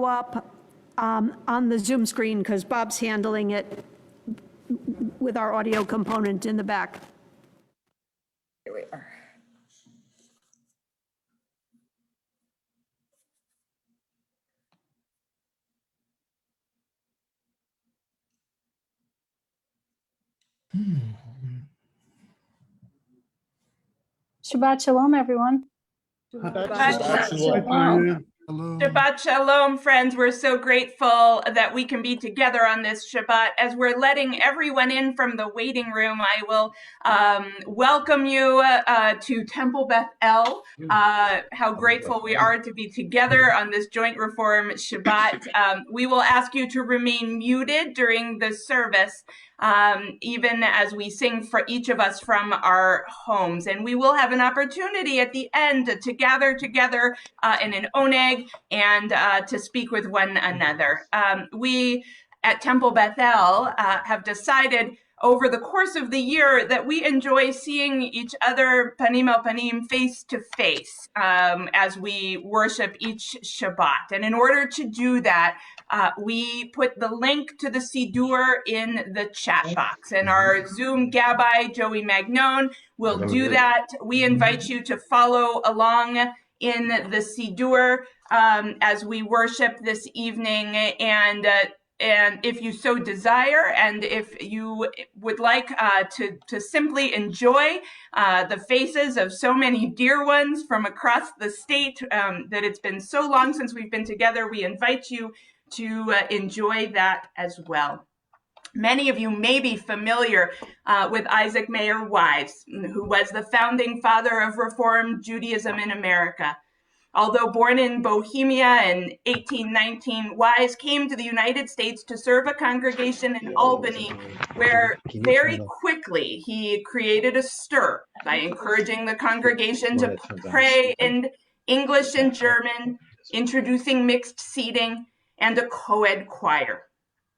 up on the Zoom screen because Bob's handling it with our audio component in the back. Here we are. Shabbat Shalom, everyone. Shabbat Shalom. Shabbat Shalom, friends. We're so grateful that we can be together on this Shabbat. As we're letting everyone in from the waiting room, I will welcome you to Temple Beth El. How grateful we are to be together on this joint reform Shabbat. We will ask you to remain muted during the service, even as we sing for each of us from our homes. And we will have an opportunity at the end to gather together in an oneg and to speak with one another. We at Temple Beth El have decided over the course of the year that we enjoy seeing each other panim el panim, face to face, as we worship each Shabbat. And in order to do that, we put the link to the Siddur in the chat box, and our Zoom Gabbai, Joey Magnone, will do that. We invite you to follow along in the Siddur as we worship this evening, and if you so desire, and if you would like to simply enjoy the faces of so many dear ones from across the state, that it's been so long since we've been together, we invite you to enjoy that as well. Many of you may be familiar with Isaac Mayer Wise, who was the founding father of Reform Judaism in America. Although born in Bohemia in 1819, Wise came to the United States to serve a congregation in Albany, where very quickly he created a stir by encouraging the congregation to pray in English and German, introducing mixed seating, and a co-ed choir.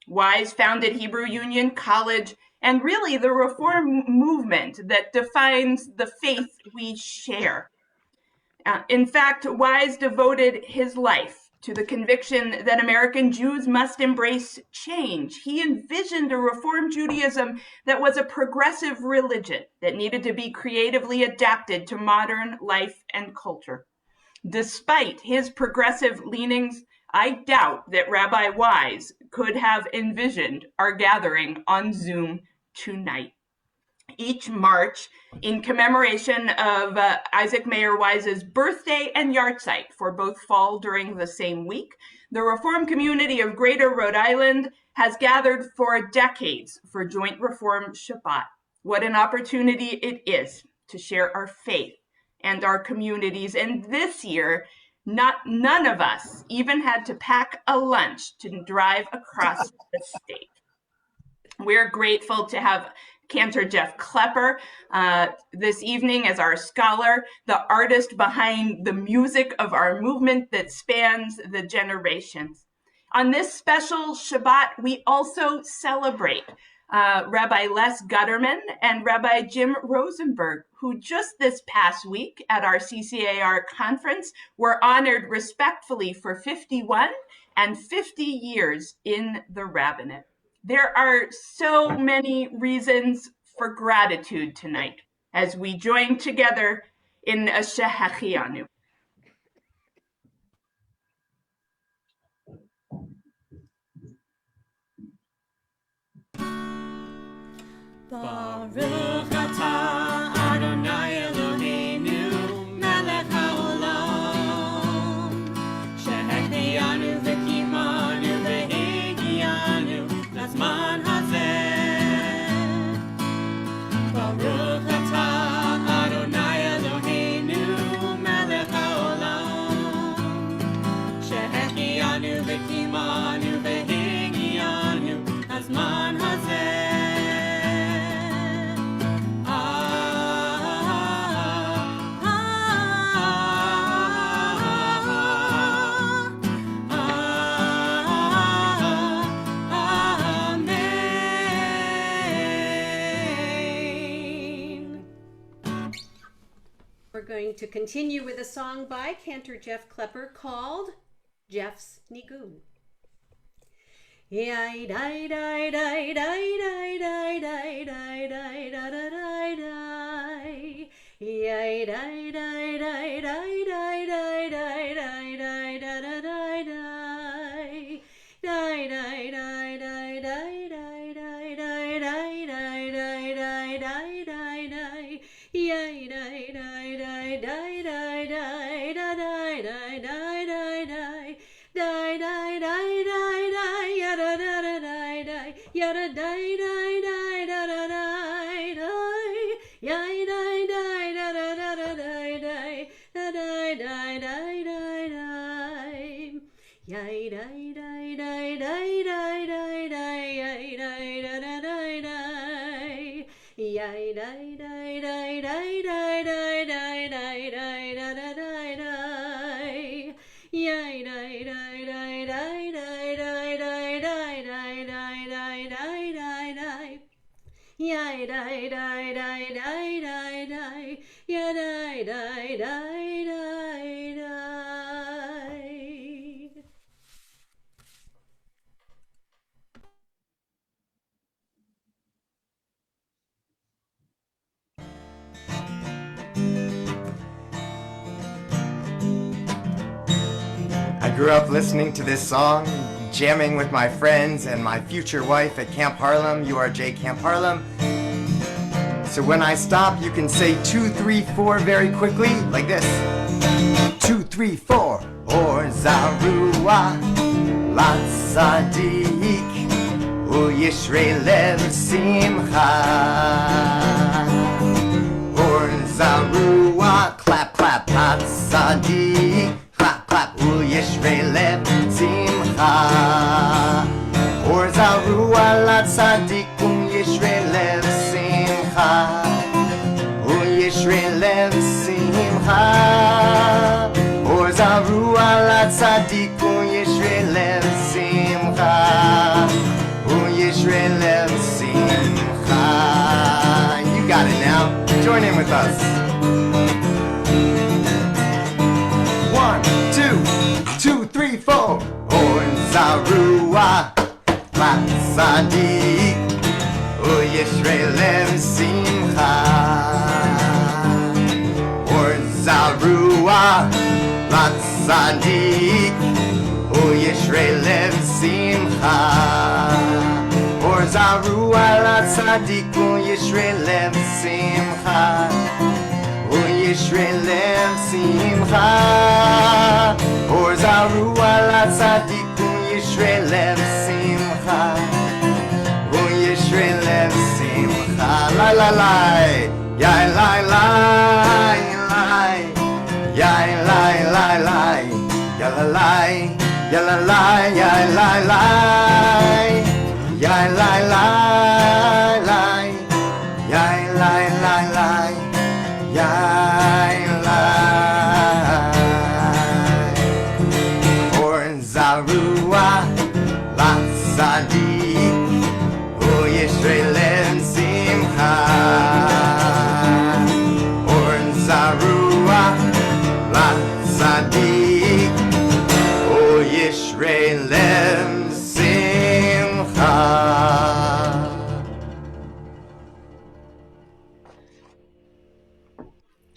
Wise founded Hebrew Union College and really the Reform movement that defines the faith we share. In fact, Wise devoted his life to the conviction that American Jews must embrace change. He envisioned a Reform Judaism that was a progressive religion that needed to be creatively adapted to modern life and culture. Despite his progressive leanings, I doubt that Rabbi Wise could have envisioned our gathering on Zoom tonight. Each March, in commemoration of Isaac Mayer Wise's birthday and yahrzeit, for both fall during the same week, the Reform community of Greater Rhode Island has gathered for decades for Joint Reform Shabbat. What an opportunity it is to share our faith and our communities. And this year, none of us even had to pack a lunch to drive across the state. We're grateful to have Cantor Jeff Klepper this evening as our scholar, the artist behind the music of our movement that spans the generations. On this special Shabbat, we also celebrate Rabbi Les Gutterman and Rabbi Jim Rosenberg, who just this past week at our CCAR conference were honored respectfully for 51 and 50 years in the rabbinate. There are so many reasons for gratitude tonight as we join together in a Shehachianu. Baruch atah Adonai Eloheinu melech haolam shehecheyanu v'kimanu v'hegianu lazman hazeh. Baruch atah Adonai Eloheinu melech haolam shehecheyanu v'kimanu v'hegianu lazman hazeh. We're going to continue with a song by Cantor Jeff Klepper called Jeff's Nigun. Yai dai dai dai dai dai dai dai dai dai da da dai dai. Yai dai dai dai dai dai dai dai dai dai da da dai dai. Dai dai dai dai dai dai dai dai dai dai dai dai dai dai dai. Yai dai dai dai dai dai dai da dai dai dai dai dai. Die, die, die, die, die, yada, da, da, die, die, yada, die, die, die, da, da, die, die, yai, die, die, da, da, da, da, die, die, da, die, die, die, die, die, yai, die, die, die, die, die, die, die, yai, die, da, da, die, die, yai, die, die, die, die, die, die, die, die, die, da, da, die, die. Yai dai dai dai dai dai dai dai dai dai dai dai dai dai dai. Yai dai dai dai dai dai dai. Ya dai dai dai dai dai. I grew up listening to this song, jamming with my friends and my future wife at Camp Harlem, URJ Camp Harlem. So when I stop, you can say 2, 3, 4 very quickly, like this. 2, 3, 4. Or Zarua, Latzadik, Uyishrei Lev Simcha. Or Zarua, clap, clap, Latzadik. Clap, clap, Uyishrei Lev Simcha. Or Zarua Latzadik, Uyishrei Lev Simcha. Uyishrei Lev Simcha. Or Zarua Latzadik, Uyishrei Lev Simcha. Uyishrei Lev Simcha. You got it now. Join in with us. 1, 2, 2, 3, 4. Or Zarua Latzadik, Uyishrei Lev Simcha. Or Zarua Latzadik, Uyishrei Lev Simcha. Or Zarua Latzadik, Uyishrei Lev Simcha. Uyishrei Lev Simcha. Or Zarua Latzadik, Uyishrei Lev Simcha. Uyishrei Lev Simcha. La la la, yai la la, yai la la la, ya la la, ya la la, yai la la, yai la la, yai la la. Yai lai. Or Zarua Latzadik, Uyishrei Lev Simcha. Or Zarua Latzadik, Uyishrei Lev Simcha.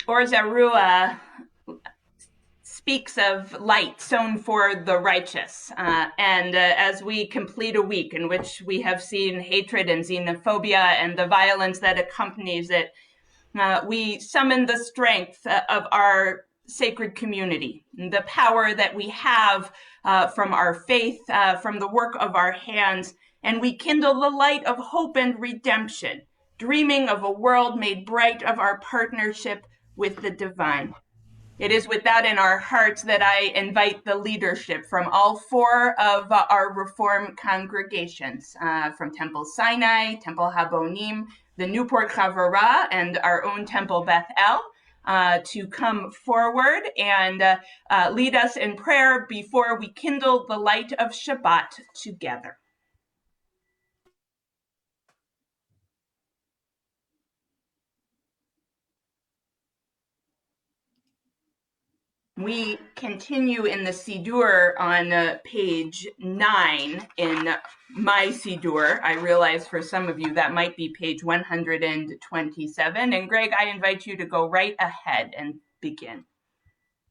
Or Zarua speaks of light sown for the righteous. And as we complete a week in which we have seen hatred and xenophobia and the violence that accompanies it, we summon the strength of our sacred community, the power that we have from our faith, from the work of our hands, and we kindle the light of hope and redemption, dreaming of a world made bright of our partnership with the divine. It is with that in our hearts that I invite the leadership from all 4 of our Reform congregations, from Temple Sinai, Temple Habonim, the Newport Chavurah, and our own Temple Beth El, to come forward and lead us in prayer before we kindle the light of Shabbat together. We continue in the Siddur on page 9 in my Siddur. I realize for some of you that might be page 127. And Greg, I invite you to go right ahead and begin.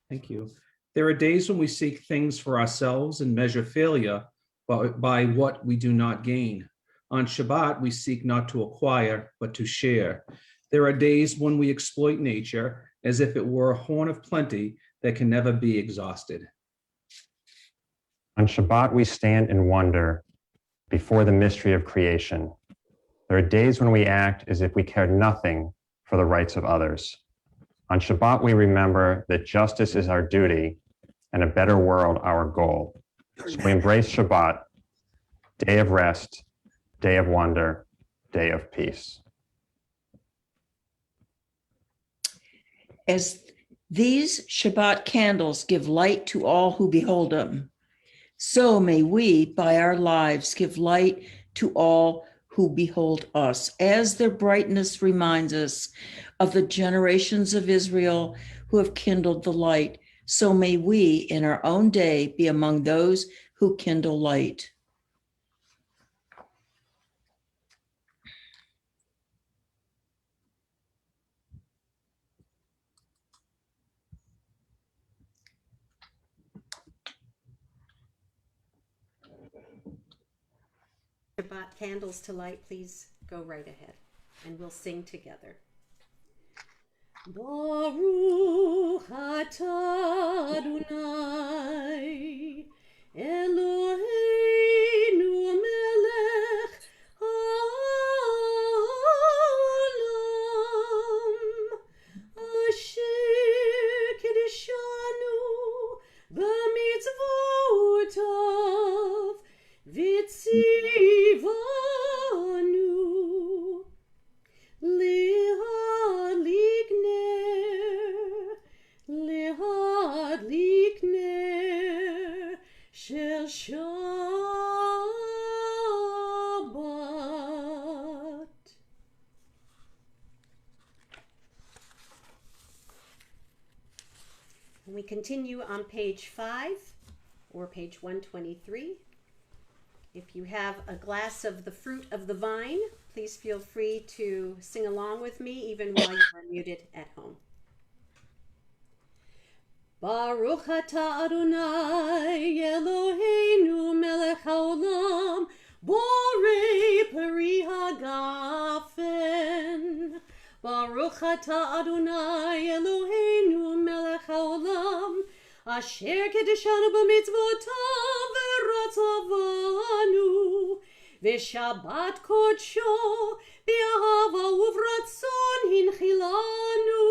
Thank you. There are days when we seek things for ourselves and measure failure by what we do not gain. On Shabbat, we seek not to acquire, but to share. There are days when we exploit nature as if it were a horn of plenty that can never be exhausted. On Shabbat, we stand in wonder before the mystery of creation. There are days when we act as if we care nothing for the rights of others. On Shabbat, we remember that justice is our duty and a better world our goal. So we embrace Shabbat, day of rest, day of wonder, day of peace. As these Shabbat candles give light to all who behold them, so may we, by our lives, give light to all who behold us, as their brightness reminds us of the generations of Israel who have kindled the light. So may we, in our own day, be among those who kindle light. Shabbat candles to light, please go right ahead and we'll sing together. Baruch atah Adonai Eloheinu melech haolam asher kiddushanu b'mitzvotav v'tzivanu lehad likner shel Shabbat. And we continue on page 5 or page 123. If you have a glass of the fruit of the vine, please feel free to sing along with me even while you are muted at home. Baruch atah Adonai Eloheinu melech haolam borei peri hagafen. Baruch atah Adonai Eloheinu melech haolam asher kiddushanu b'mitzvotav v'ratzavanu v'shabbat kodsho b'ahava uvratzon hinchilanu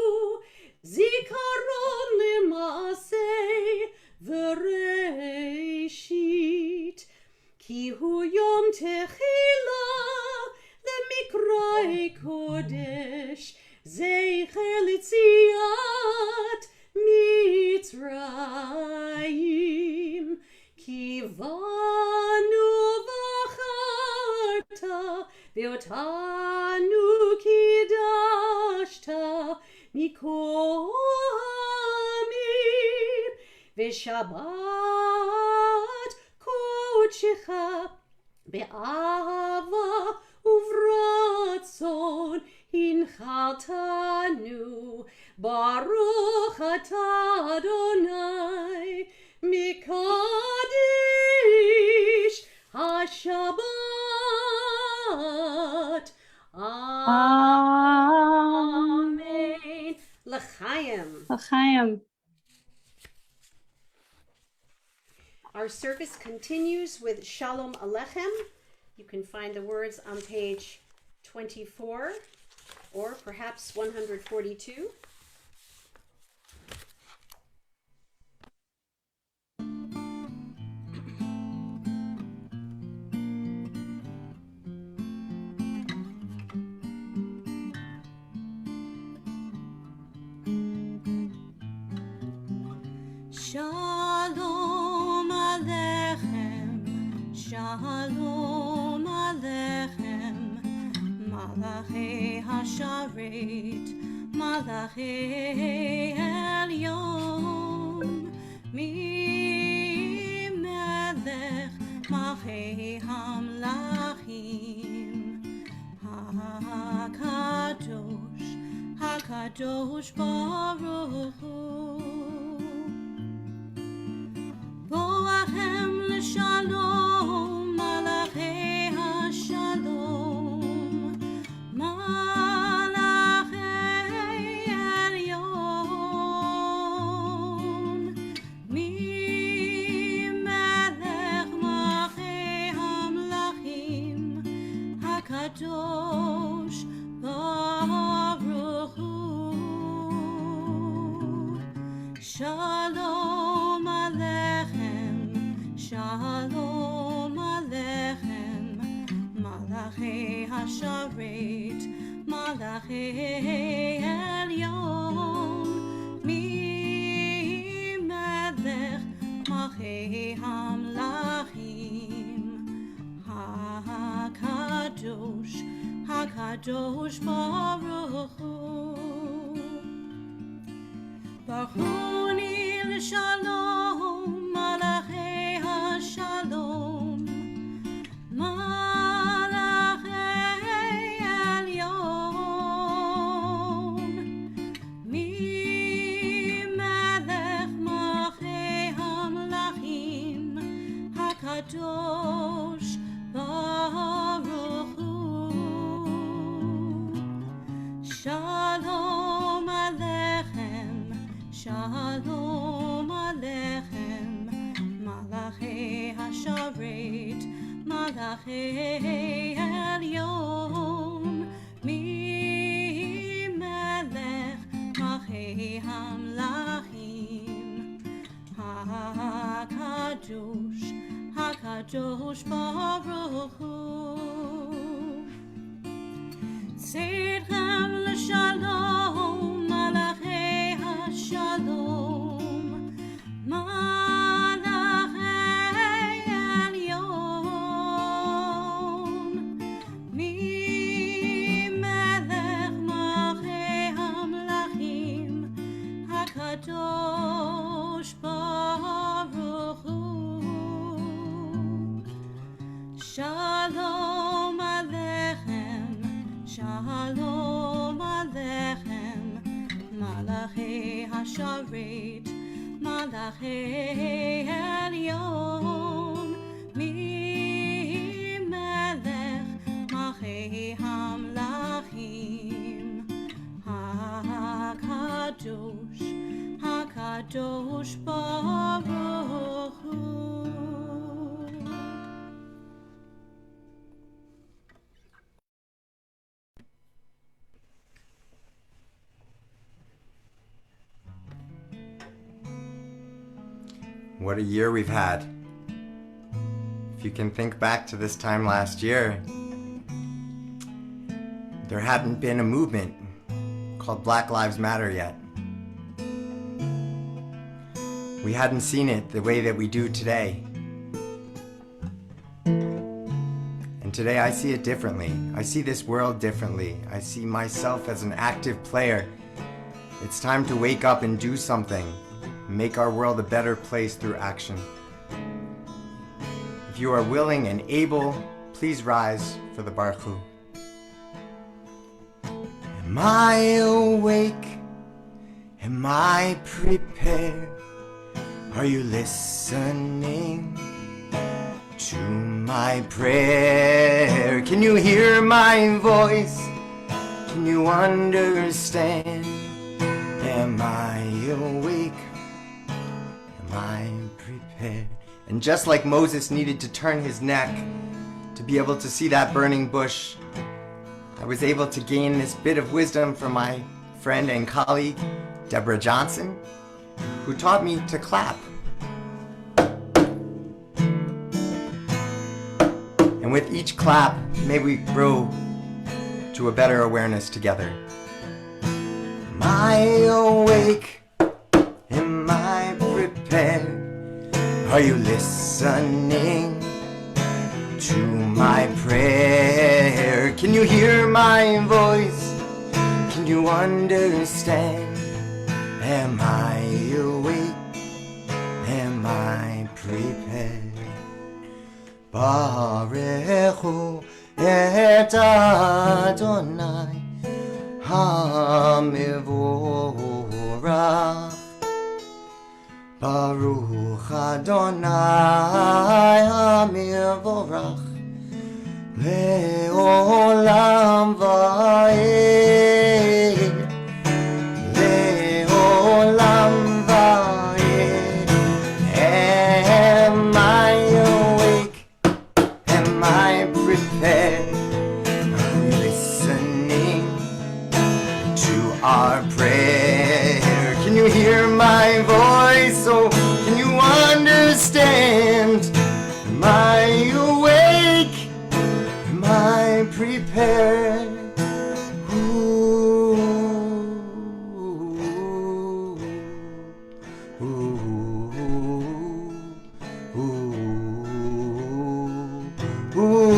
zikaron l'maaseh v'reishit ki hu yom techila lemikrai kodesh zecher l'tziat Mitzrayim kivanu v'acharta ve'otanu kidashta mikol ha'amim ve'shabbat kodshecha be'ahava uvratzon hinchaltanu Baruch atah Adonai Mikadesh HaShabbat. Amen. L'chaim. L'chaim. Our service continues with Shalom Alechem. You can find the words on page 24 or perhaps 142. Shalom Alechem, Shalom Alechem, Malachei Hasharet, Malachei Elyon. mi melech malchei hamlachim Hakadosh Baruch Hu Boachem l'shalom malachei hashalom malachei elyon mi melech malchei hamlachim Hakadosh Baruch Hu Shalom Aleichem Shalom Aleichem Malachei Hasharet Malachei Elyon Mi Melech Malchei Hamlachim Hakadosh Baruch Hu Barchuni l'shalom malachei hashalom malachei elyon mi melech malchei hamlachim hakadosh baruch hu shalom aleichem Shalom Aleichem Malachei Hasharet Malachei Elyon Mi Melech Malchei Hamlachim Hakadosh Baruch Hu Tzedchem l'shalom Malachei Shalom Malachei Elyon Mi Melech Malchei Hamlachim Hakadosh Baruch Hu Shalom Aleichem Shalom Aleichem Malachei Hasharet Malachei Elyon Mi Melech Malchei Hamlachim Hakadosh Baruch Hu What a year we've had. If you can think back to this time last year, there hadn't been a movement called Black Lives Matter yet. We hadn't seen it the way that we do today. And today I see it differently. I see this world differently. I see myself as an active player. It's time to wake up and do something. Make our world a better place through action. If you are willing and able, please rise for the Baruch Hu. Am I awake? Am I prepared? Are you listening to my prayer? Can you hear my voice? Can you understand? Am I awake? Am I prepared? And just like Moses needed to turn his neck to be able to see that burning bush, I was able to gain this bit of wisdom from my friend and colleague, Deborah Johnson, who taught me to clap. And with each clap, may we grow to a better awareness together. Am I awake? Am I prepared? Are you listening to my prayer? Can you hear my voice? Can you understand? Am I awake? am I prepared? Barechu et Adonai HaMivorach. Baruch Adonai HaMivorach Le'olam va'ed. Le'olam va'ed. Am I awake? Am I prepared? Are you listening to our prayer? Can you hear my voice? Oh, can you understand? Am I awake? Am I prepared? Ooh, ooh, ooh, ooh, ooh.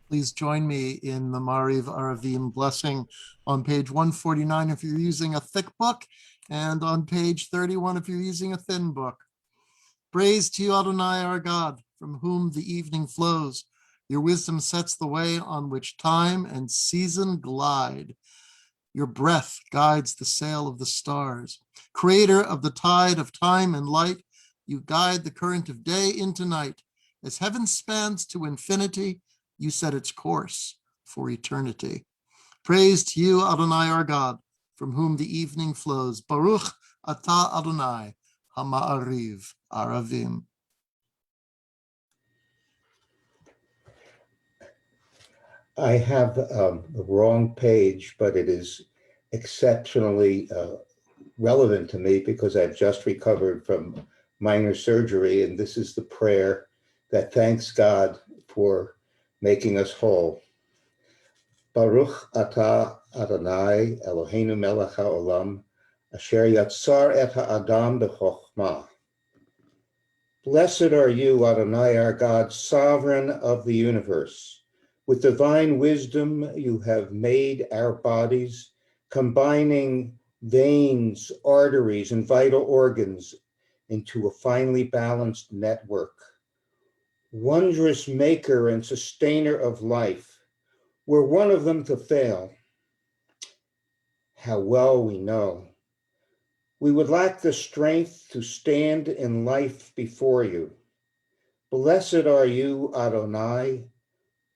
Please join me in the Mariv Aravim blessing on page 149 if you're using a thick book, and on page 31 if you're using a thin book. Praise to you, Adonai, our God, from whom the evening flows. Your wisdom sets the way on which time and season glide. Your breath guides the sail of the stars. Creator of the tide of time and light, you guide the current of day into night. As heaven spans to infinity, you set its course for eternity. Praise to you, Adonai, our God, from whom the evening flows. Baruch atah Adonai, HaMa'ariv Aravim. I have the wrong page, but it is exceptionally relevant to me because I've just recovered from minor surgery, and this is the prayer that thanks God for making us whole. Baruch atah Adonai Eloheinu melech haolam asher yatzar et ha'adam b'chokhmah. Blessed are you, Adonai, our God, sovereign of the universe. With divine wisdom, you have made our bodies, combining veins, arteries, and vital organs into a finely balanced network. Wondrous maker and sustainer of life, were one of them to fail, how well we know, we would lack the strength to stand in life before you. Blessed are you, Adonai,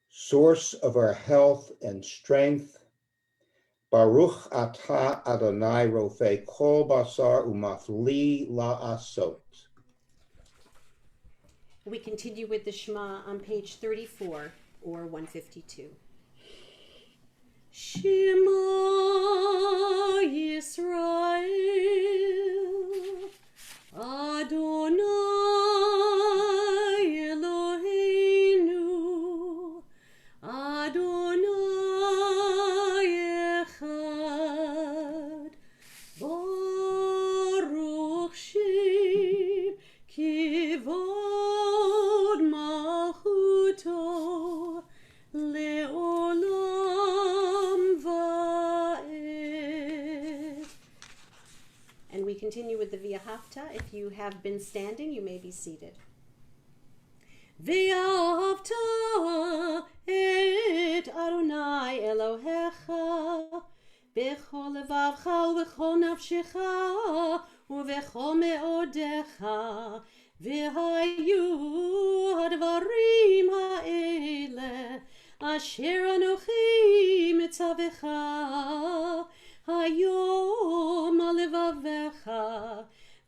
source of our health and strength. Baruch atah Adonai rofei kol basar umafli la'asot. We continue with the Shema on page 34 or 152. Shema Yisrael, Adonai Eloheinu, Adonai Echad, Baruch Shem Kivod Malchuto Le'olam Va'ed. And we continue with the V'ahavta. If you have been standing, you may be seated. V'ahavta et Adonai Elohecha b'chol levavcha u'b'chol nafshecha u'b'chol me'odecha v'hayu hadvarim ha'ele asher anochi mitzavecha hayom alevavecha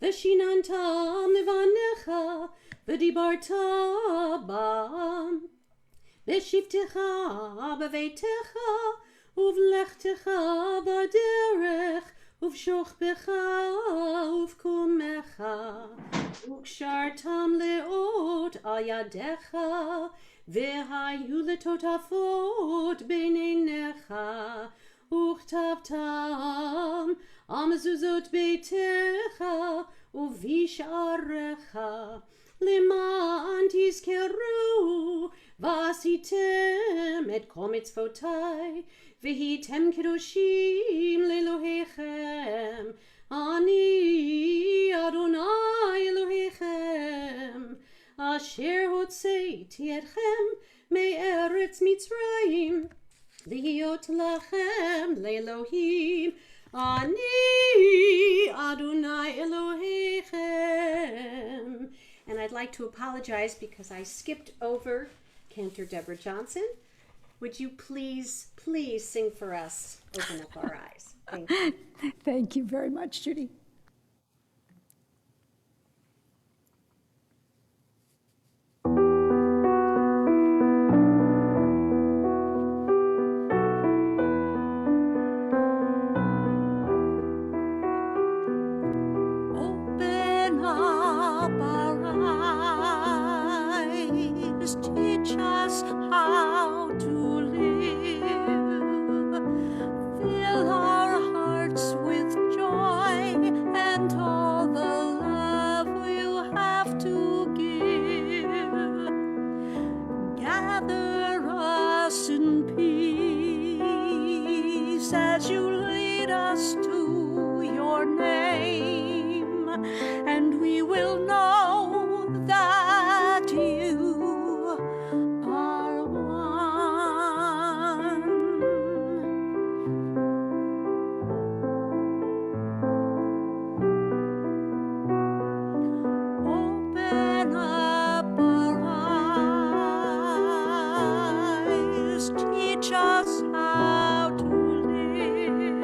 v'shinantam levanecha v'dibarta bam v'shivtecha b'veitecha uvlechtecha baderech uvshochbecha uvkumecha ukshartam leot al yadecha v'hayu letotafot beinenecha uchtavtam המזוזות ביתך ובשעריך, למען תזכרו ועשיתם את כל מצוותיי, והייתם קדושים לאלוהיכם. אני אדוני אלוהיכם, אשר הוצאתי אתכם מארץ מצרים, להיות לכם לאלוהים. אני Adonai Elohechem. And I'd like to apologize because I skipped over Cantor Deborah Johnson. Would you please sing for us, Open Up Our Eyes? Thank you. Thank you very much, Judy. Open up our eyes, teach us how to live, fill our hearts with joy and all the love you have to give. Gather us in peace as you lead us to your name, and we will know that you are one. Open up our eyes, teach us how to live,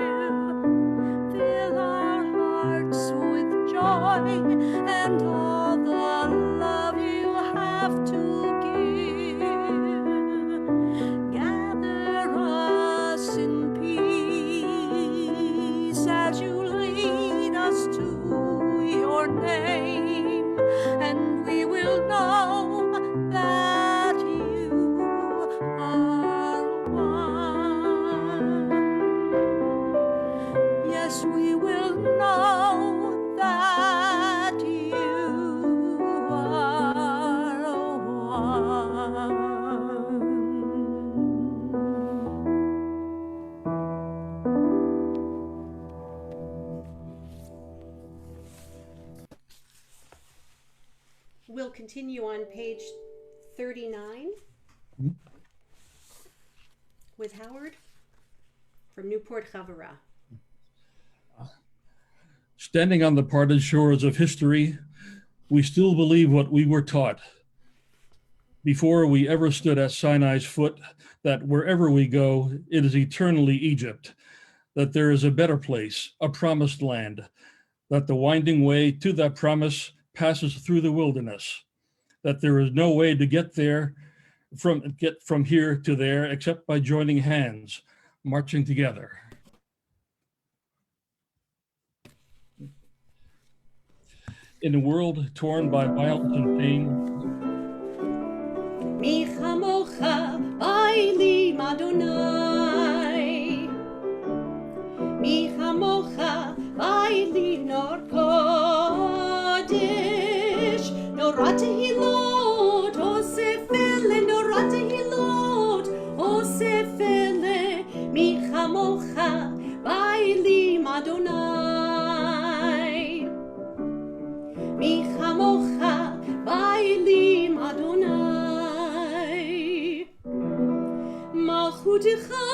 fill our hearts with joy and all the love you have to give. Gather us in peace as you lead us to your name, and we will know that you are one. Yes, we will know that you are one. We'll continue on page 39 with Howard from Newport Havara. Standing on the parted shores of history, we still believe what we were taught before we ever stood at Sinai's foot, that wherever we go, it is eternally Egypt, that there is a better place, a promised land, that the winding way to that promise passes through the wilderness, that there is no way to get from here to there except by joining hands, marching together. In a world torn by violence and pain, Mi chamocha ba'elim Adonai, mi chamocha ba'elim nor kodesh, nor tehilot, osefele, nor tehilot, osefele, mi chamocha ba'elim Adonai, mi chamocha ba'elim Adonai. Malchutecha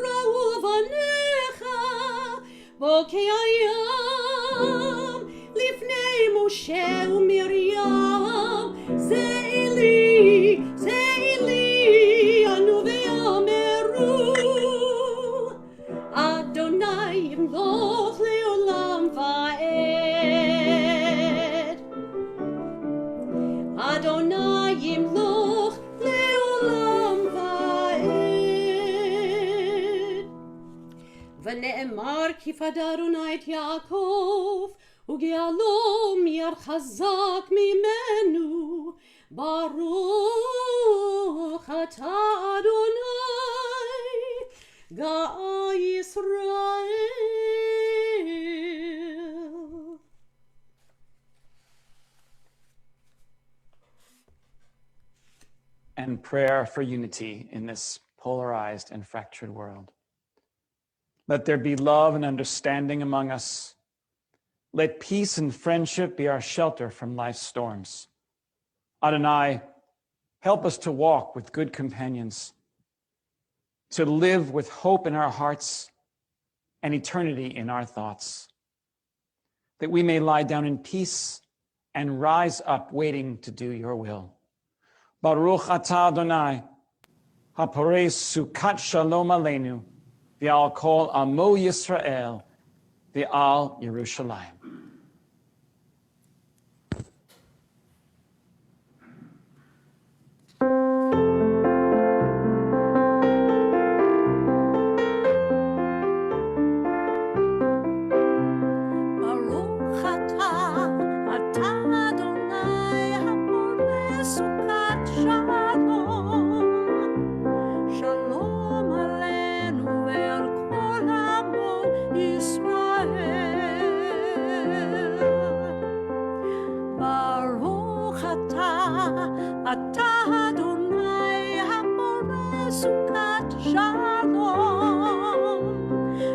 ra'uvanecha bokei hayam lifnei Moshe uMiriam Ze'eli anu ve'ameru Adonai yimloch le'olam va'ed Adonai yimloch le'olam va'ed V'ne'emar ki fadarunai et Yaakov uge'alom yad chazak mimenu Baruch ata Adonai Ga'a Yisrael and prayer for unity in this polarized and fractured world. Let there be love and understanding among us. Let peace and friendship be our shelter from life's storms. Adonai, help us to walk with good companions, to live with hope in our hearts and eternity in our thoughts, that we may lie down in peace and rise up waiting to do your will. Baruch atah Adonai, haporei sukat shalom aleinu, v'al kol amo Yisrael, v'al Yerushalayim.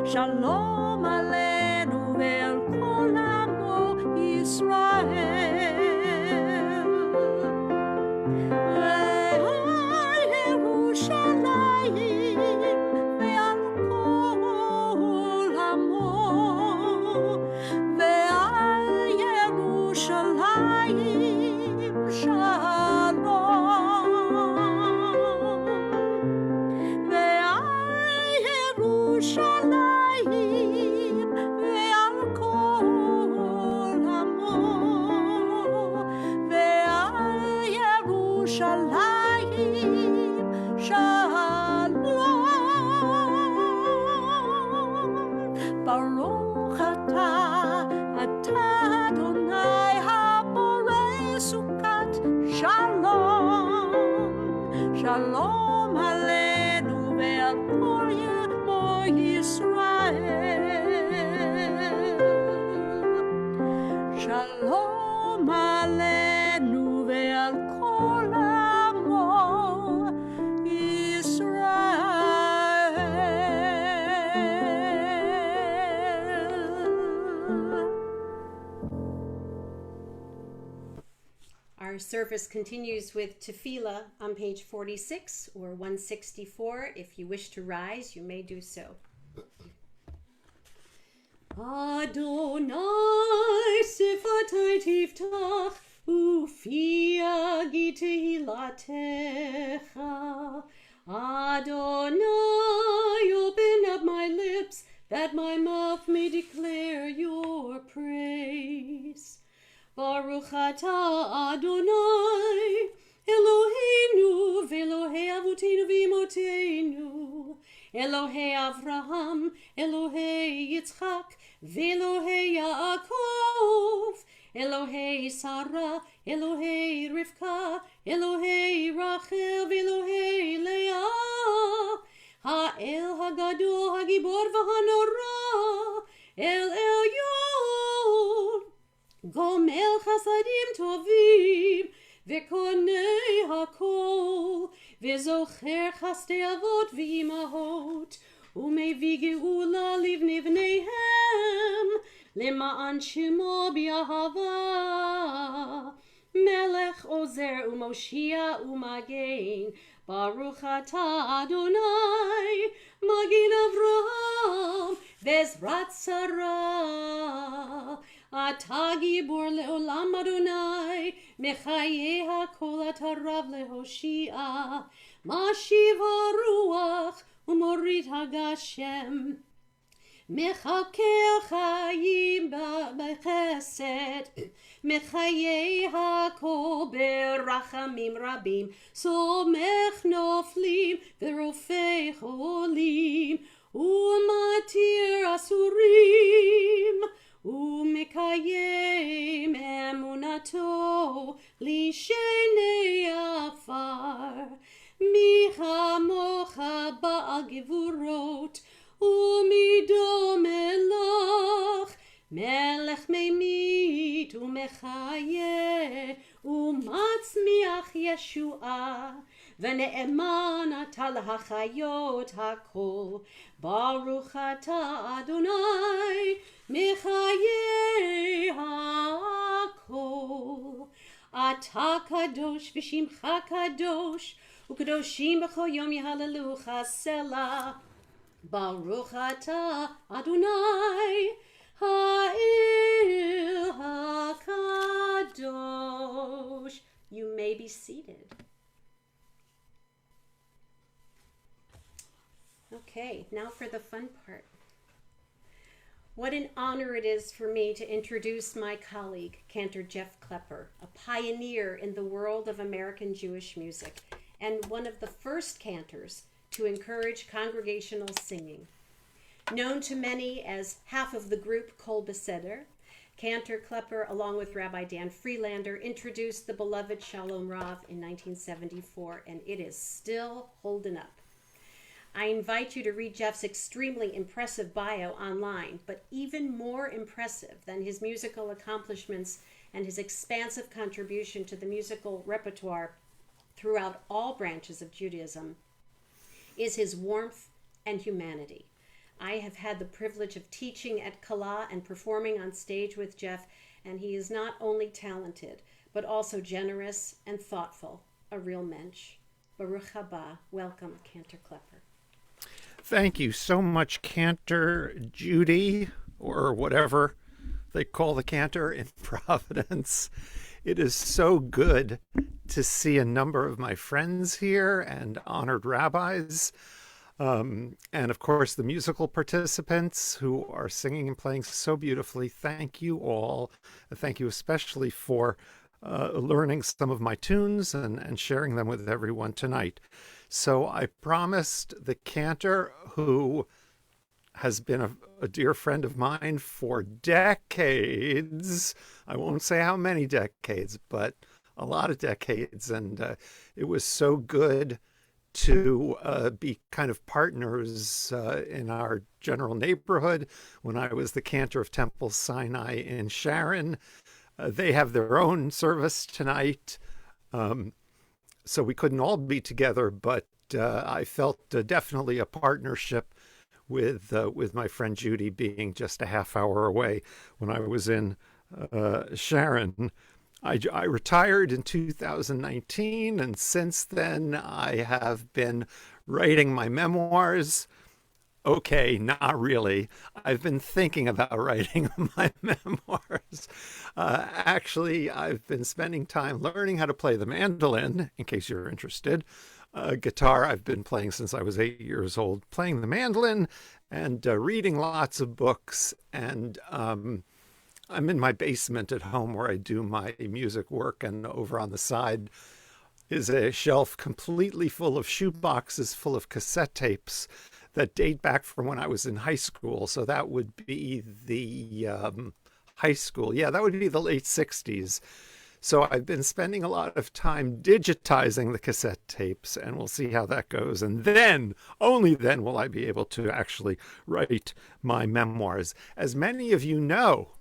Shalom aleinu ve'al kol amo Yisrael. Ve'al Yerushalayim ve'al kol amo. Ve'al Yerushalayim shalom. Ve'al Yerushalayim ve'al kol amo. Ve'al Yerushalayim shalom. Baruch atah Adonai haborei sukat shalom. Shalom aleinu ve'al kol amo Yisrael. Shalom aleinu ve'al kol amo Yisrael. Our service continues with Tefillah on page 46 or 164. If you wish to rise, you may do so. Adonai sifatai tiftach ufi agi tehilatecha. Adonai, open up my lips that my mouth may declare your praise. Baruch atah Adonai, Eloheinu ve'Elohei avotenu v'imotenu, Elohei Avraham, Elohei Yitzchak, ve'Elohei Yaakov, Elohei Sarah, Elohei Rivka, Elohei Rachel, ve'Elohei Leah, Ha'el Hagadol, Hagibor v'Hanora, El Elyon, Gomel chasadim tovim, vekonei hakol, vezocher chasdei avot v'imahot, umevi geula livnei vneihem, lema'an shemo bi'ahava, melech ozer umoshia umagein, Baruch atah Adonai, Magin Avraham, Vezrat Sarah, Atah Gibor le'olam Adonai, Mechayeh hakol atarav lehoshia, Mashiv haruach umorit hagashem, Mechaker chayim b'chesed, Mechayeh hakol berachamim rabim, Somech noflim v'rofei cholim, Umatir asurim, Umekayem emunato lishenei afar, Michamocha ba'al gevurot, Umido melach, Melech memit umechayeh, ומצמיח ישועה, ונאמן אתה להחיות הכל. ברוך אתה אדוני מחיי הכל. אתה קדוש ושמך קדוש, וקדושים בכל יום יהללוך סלה. ברוך אתה אדוני האל הקדוש. You may be seated. Okay, now for the fun part. What an honor it is for me to introduce my colleague, Cantor Jeff Klepper, a pioneer in the world of American Jewish music and one of the first cantors to encourage congregational singing. Known to many as half of the group Kol Beseder, Cantor Klepper, along with Rabbi Dan Freelander, introduced the beloved Shalom Rav in 1974, and it is still holding up. I invite you to read Jeff's extremely impressive bio online, but even more impressive than his musical accomplishments and his expansive contribution to the musical repertoire throughout all branches of Judaism is his warmth and humanity. I have had the privilege of teaching at Kala and performing on stage with Jeff, and he is not only talented, but also generous and thoughtful, a real mensch. Baruch haba, welcome, Cantor Klepper. Thank you so much, Cantor Judy, or whatever they call the cantor in Providence. It is so good to see a number of my friends here and honored rabbis. And of course, the musical participants who are singing and playing so beautifully. Thank you all. Thank you especially for learning some of my tunes and sharing them with everyone tonight. So I promised the cantor, who has been a dear friend of mine for decades. I won't say how many decades, but a lot of decades. And it was so good to be kind of partners in our general neighborhood. When I was the cantor of Temple Sinai in Sharon, they have their own service tonight. So we couldn't all be together, but I felt definitely a partnership with my friend Judy being just a half hour away when I was in Sharon. I retired in 2019, and since then I have been writing my memoirs. Okay, not really. I've been thinking about writing my memoirs. Actually, I've been spending time learning how to play the mandolin, in case you're interested. Guitar, I've been playing since I was 8 years old, playing the mandolin and reading lots of books. And I'm in my basement at home where I do my music work, and over on the side is a shelf completely full of shoe boxes full of cassette tapes that date back from when I was in high school. So that would be the high school. Yeah, that would be the late 60s. So I've been spending a lot of time digitizing the cassette tapes, and we'll see how that goes. And then, only then, will I be able to actually write my memoirs. As many of you know,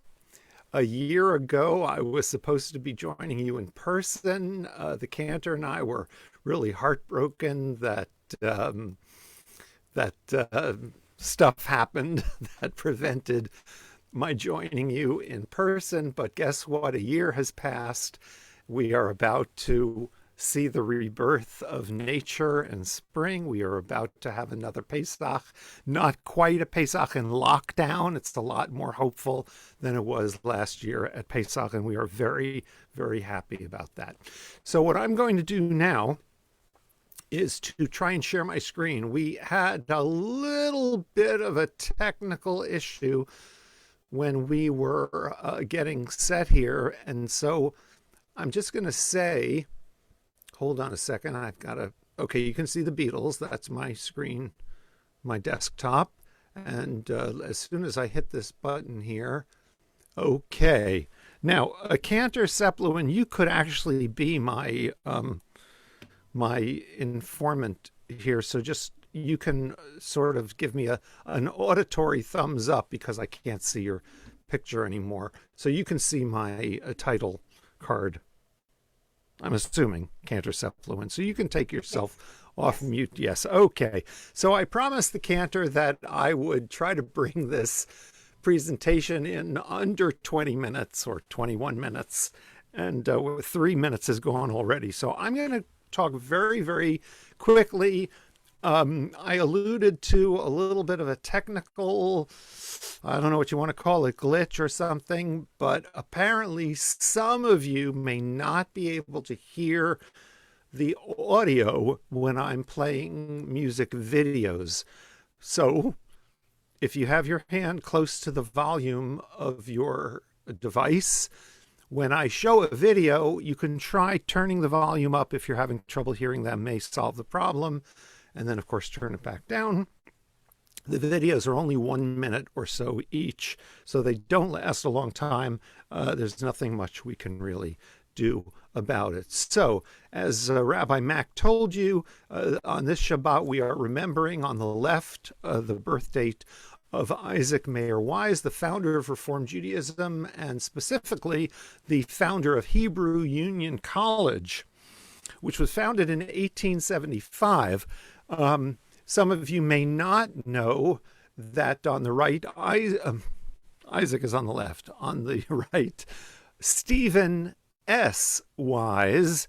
a year ago, I was supposed to be joining you in person. The cantor and I were really heartbroken that stuff happened that prevented my joining you in person. But guess what? A year has passed. We are about to see the rebirth of nature and spring. We are about to have another Pesach, not quite a Pesach in lockdown. It's a lot more hopeful than it was last year at Pesach, and we are very, very happy about that. So what I'm going to do now is to try and share my screen. We had a little bit of a technical issue when we were getting set here, and so I'm just going to say, hold on a second, I've got to, okay, you can see the Beatles. That's my screen, my desktop. And as soon as I hit this button here, okay. Now, Cantor Sepluin, you could actually be my my informant here. So just, you can sort of give me an auditory thumbs up because I can't see your picture anymore. So you can see my title card I'm assuming, cantor cephaluan. So you can take yourself off mute. Yes. Okay. So I promised the cantor that I would try to bring this presentation in under 20 minutes or 21 minutes. And 3 minutes has gone already. So I'm going to talk very, very quickly. I alluded to a little bit of a technical, I don't know what you want to call it, glitch or something, but apparently some of you may not be able to hear the audio when I'm playing music videos. So if you have your hand close to the volume of your device, when I show a video, you can try turning the volume up if you're having trouble hearing them, may solve the problem. And then, of course, turn it back down. The videos are only 1 minute or so each, so they don't last a long time. There's nothing much we can really do about it. So, as Rabbi Mack told you, on this Shabbat, we are remembering on the left the birth date of Isaac Mayer Wise, the founder of Reform Judaism, and specifically the founder of Hebrew Union College, which was founded in 1875. Some of you may not know that on the right, Isaac is on the left. On the right, Stephen S. Wise,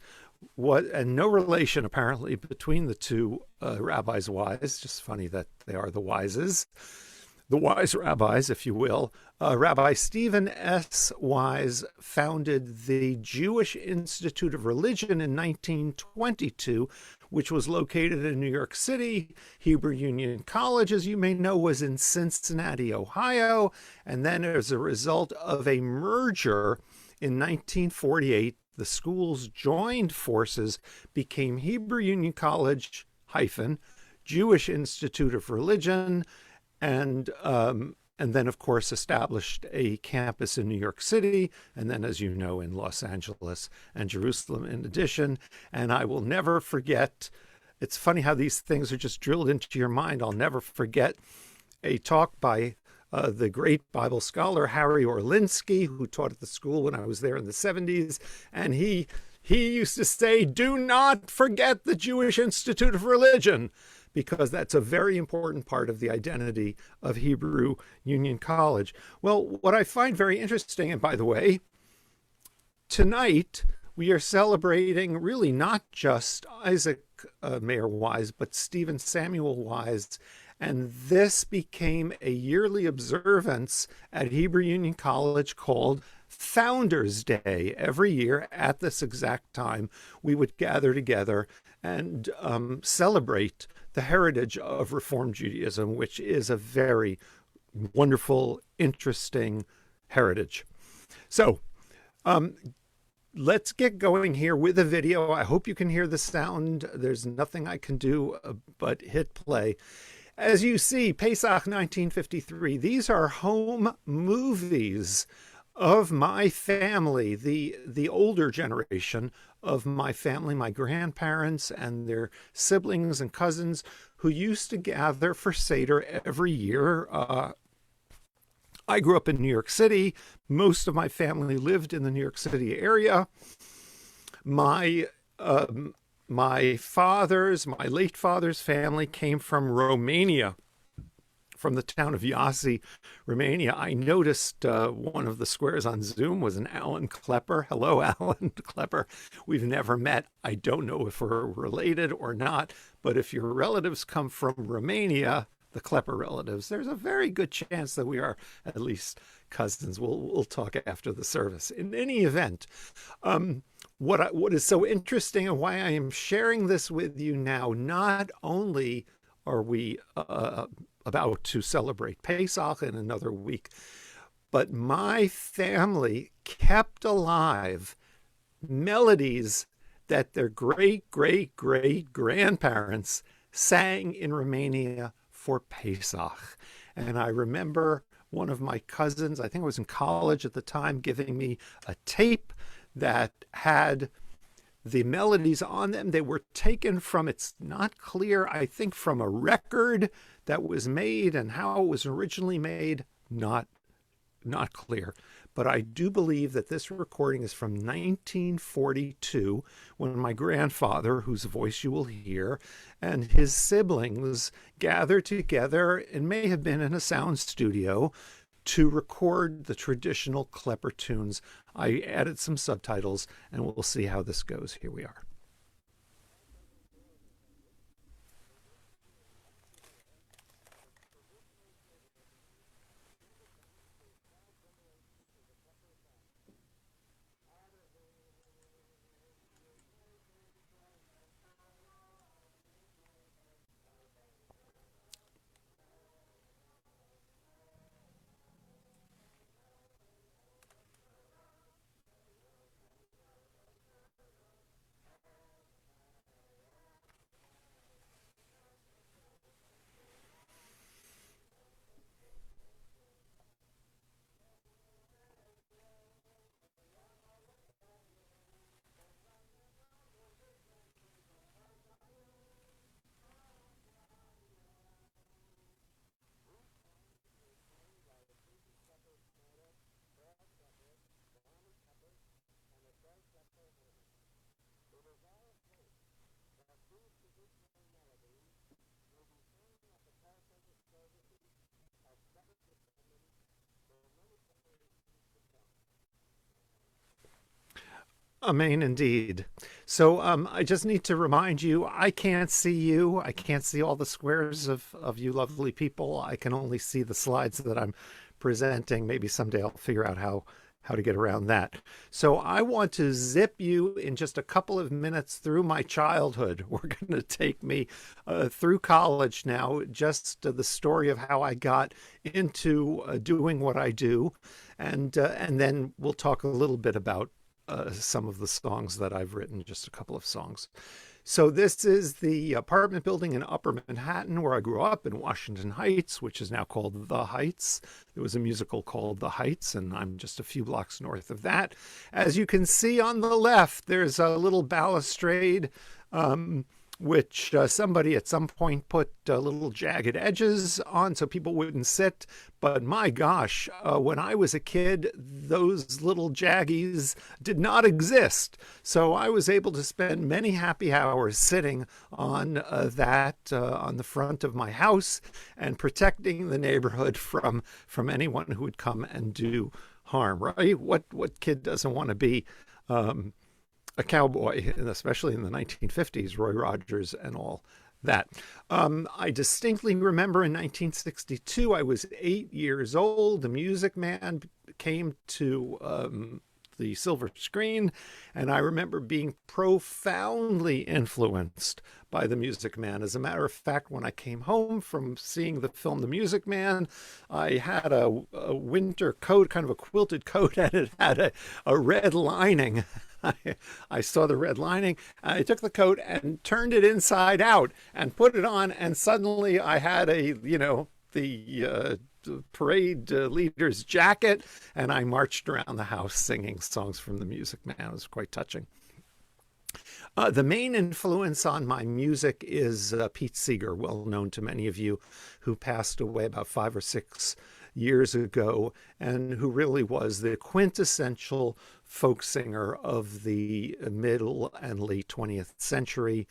and no relation apparently between the two rabbis Wise. Just funny that they are the Wises, the wise rabbis, if you will. Rabbi Stephen S. Wise founded the Jewish Institute of Religion in 1922, which was located in New York City. Hebrew Union College, as you may know, was in Cincinnati, Ohio. And then as a result of a merger in 1948, the schools joined forces, became Hebrew Union College - Jewish Institute of Religion, and then, of course, established a campus in New York City, and then, as you know, in Los Angeles and Jerusalem in addition. And I will never forget, it's funny how these things are just drilled into your mind. I'll never forget a talk by the great Bible scholar Harry Orlinsky, who taught at the school when I was there in the 70s. And he used to say, "Do not forget the Jewish Institute of Religion," because that's a very important part of the identity of Hebrew Union College. Well, what I find very interesting, and by the way, tonight we are celebrating really not just Isaac Mayer Wise, but Stephen Samuel Wise. And this became a yearly observance at Hebrew Union College called Founders Day. Every year at this exact time, we would gather together and celebrate the heritage of Reform Judaism, which is a very wonderful, interesting heritage. So let's get going here with a video. I hope you can hear the sound. There's nothing I can do but hit play. As you see, Pesach 1953, these are home movies of my family, the older generation of my family, my grandparents and their siblings and cousins, who used to gather for Seder every year. I grew up in New York City. Most of my family lived in the New York City area. My late father's family came from Romania, from the town of Iasi, Romania. I noticed one of the squares on Zoom was an Alan Klepper. Hello, Alan Klepper. We've never met. I don't know if we're related or not, but if your relatives come from Romania, the Klepper relatives, there's a very good chance that we are at least cousins. We'll talk after the service. In any event, what is so interesting and why I am sharing this with you now, not only are we about to celebrate Pesach in another week, but my family kept alive melodies that their great-great-great-grandparents sang in Romania for Pesach. And I remember one of my cousins, I think I was in college at the time, giving me a tape that had the melodies on them. They were taken from, it's not clear, I think from a record that was made, and how it was originally made, not clear. but I do believe that this recording is from 1942, when my grandfather, whose voice you will hear, and his siblings gathered together, it may have been in a sound studio, to record the traditional Klepper tunes. I added some subtitles, and we'll see how this goes. Here we are. Amen, indeed. So I just need to remind you, I can't see you. I can't see all the squares of you lovely people. I can only see the slides that I'm presenting. Maybe someday I'll figure out how to get around that. So I want to zip you in just a couple of minutes through my childhood. We're going to take me through college now, just the story of how I got into doing what I do. And then we'll talk a little bit about some of the songs that I've written, just a couple of songs. So this is the apartment building in Upper Manhattan where I grew up in Washington Heights, which is now called The Heights. There was a musical called The Heights, and I'm just a few blocks north of that. As you can see on the left, there's a little balustrade, which somebody at some point put little jagged edges on so people wouldn't sit. But my gosh, when I was a kid, those little jaggies did not exist. So I was able to spend many happy hours sitting on on the front of my house and protecting the neighborhood from anyone who would come and do harm, right? What kid doesn't want to be a cowboy, especially in the 1950s, Roy Rogers and all that. I distinctly remember in 1962, I was 8 years old. The Music Man came to the silver screen, and I remember being profoundly influenced by The Music Man. As a matter of fact, when I came home from seeing the film The Music Man, I had a winter coat, kind of a quilted coat, and it had a red lining. I saw the red lining. I took the coat and turned it inside out and put it on, and suddenly I had the parade leader's jacket, and I marched around the house singing songs from The Music Man. It was quite touching. The main influence on my music is Pete Seeger, well known to many of you, who passed away about 5 or 6 years ago, and who really was the quintessential folk singer of the middle and late 20th century.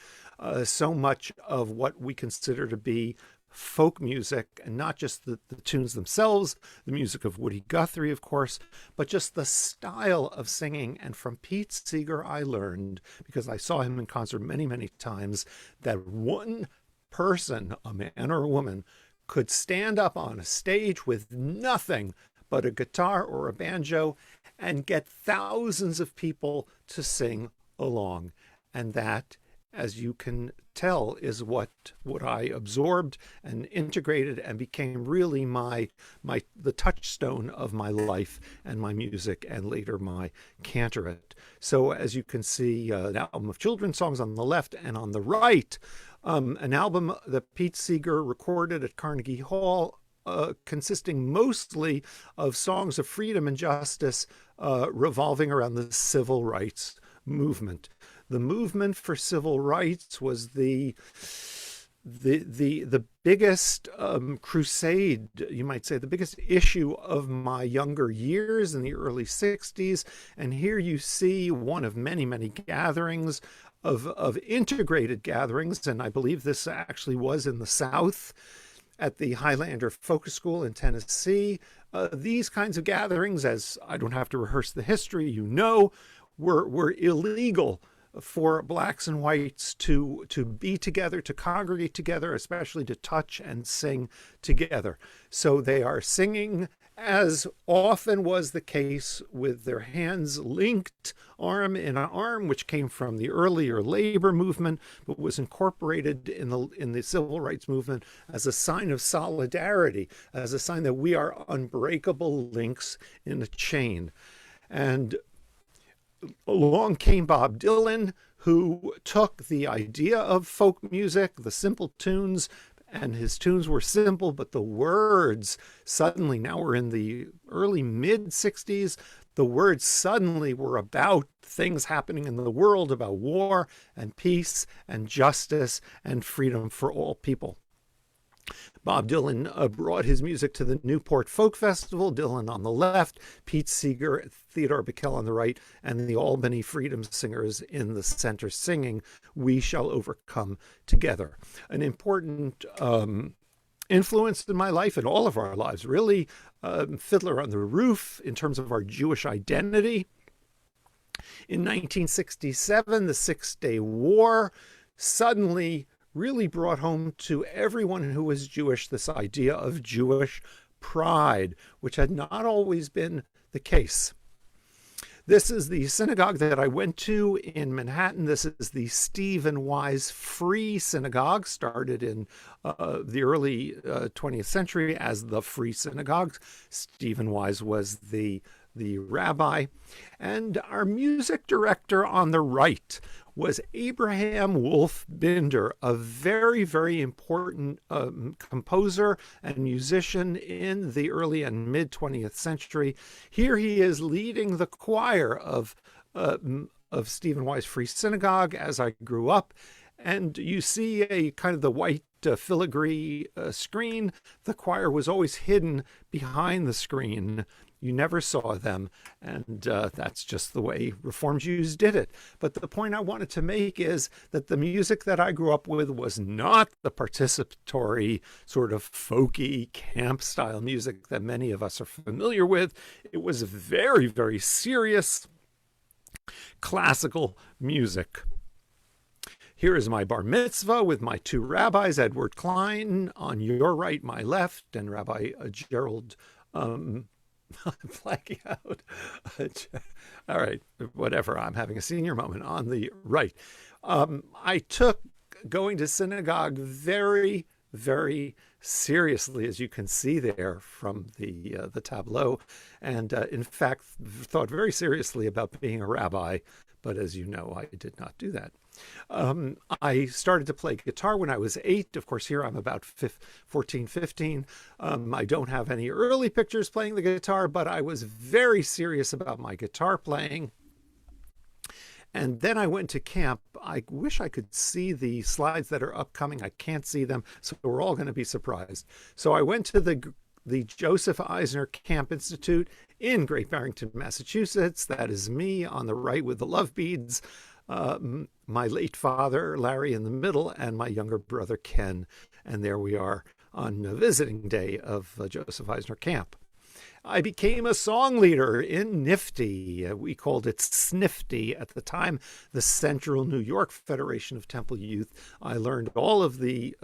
So much of what we consider to be folk music, and not just the tunes themselves, the music of Woody Guthrie, of course, but just the style of singing. And from Pete Seeger, I learned, because I saw him in concert many, many times, that one person, a man or a woman, could stand up on a stage with nothing but a guitar or a banjo and get thousands of people to sing along. And that, as you can tell, is what I absorbed and integrated and became really the touchstone of my life and my music, and later my cantorate. So as you can see, an album of children's songs on the left, and on the right, an album that Pete Seeger recorded at Carnegie Hall, consisting mostly of songs of freedom and justice revolving around the civil rights movement. The movement for civil rights was the the biggest crusade, you might say, the biggest issue of my younger years in the early 60s. And here you see one of many, many gatherings of integrated gatherings. And I believe this actually was in the South at the Highlander Focus School in Tennessee. These kinds of gatherings, as I don't have to rehearse the history, you know, were illegal for blacks and whites to be together, to congregate together, especially to touch and sing together. So they are singing, as often was the case, with their hands linked arm in arm, which came from the earlier labor movement, but was incorporated in the civil rights movement as a sign of solidarity, as a sign that we are unbreakable links in a chain. And along came Bob Dylan, who took the idea of folk music, the simple tunes, and his tunes were simple, but the words suddenly, now we're in the early mid-60s, the words suddenly were about things happening in the world, about war and peace and justice and freedom for all people. Bob Dylan brought his music to the Newport Folk Festival, Dylan on the left, Pete Seeger, Theodore Bikel on the right, and the Albany Freedom Singers in the center singing We Shall Overcome Together. An important influence in my life and all of our lives, really. Fiddler on the Roof in terms of our Jewish identity. In 1967, the Six-Day War suddenly really brought home to everyone who was Jewish this idea of Jewish pride, which had not always been the case. This is the synagogue that I went to in Manhattan. This is the Stephen Wise Free Synagogue, started in the early 20th century as the Free Synagogue. Stephen Wise was the rabbi. And our music director on the right was Abraham Wolf Binder, a very, very important composer and musician in the early and mid 20th century. Here he is leading the choir of Stephen Wise Free Synagogue as I grew up. And you see a kind of the white filigree screen. The choir was always hidden behind the screen. You never saw them, and that's just the way Reform Jews did it. But the point I wanted to make is that the music that I grew up with was not the participatory, sort of folky, camp-style music that many of us are familiar with. It was very, very serious, classical music. Here is my bar mitzvah with my two rabbis, Edward Klein on your right, my left, and Rabbi Gerald I'm blacking out. All right, whatever. I'm having a senior moment on the right. I took going to synagogue very, very seriously, as you can see there from the tableau, and in fact thought very seriously about being a rabbi. But as you know, I did not do that. I started to play guitar when I was 8. Of course, here I'm about 14, 15. I don't have any early pictures playing the guitar, but I was very serious about my guitar playing. And then I went to camp. I wish I could see the slides that are upcoming. I can't see them, so we're all going to be surprised. So I went to the Joseph Eisner Camp Institute in Great Barrington, Massachusetts. That is me on the right with the love beads. My late father, Larry, in the middle, and my younger brother, Ken. And there we are on a visiting day of Joseph Eisner Camp. I became a song leader in Nifty. We called it Snifty at the time, the Central New York Federation of Temple Youth. I learned all of the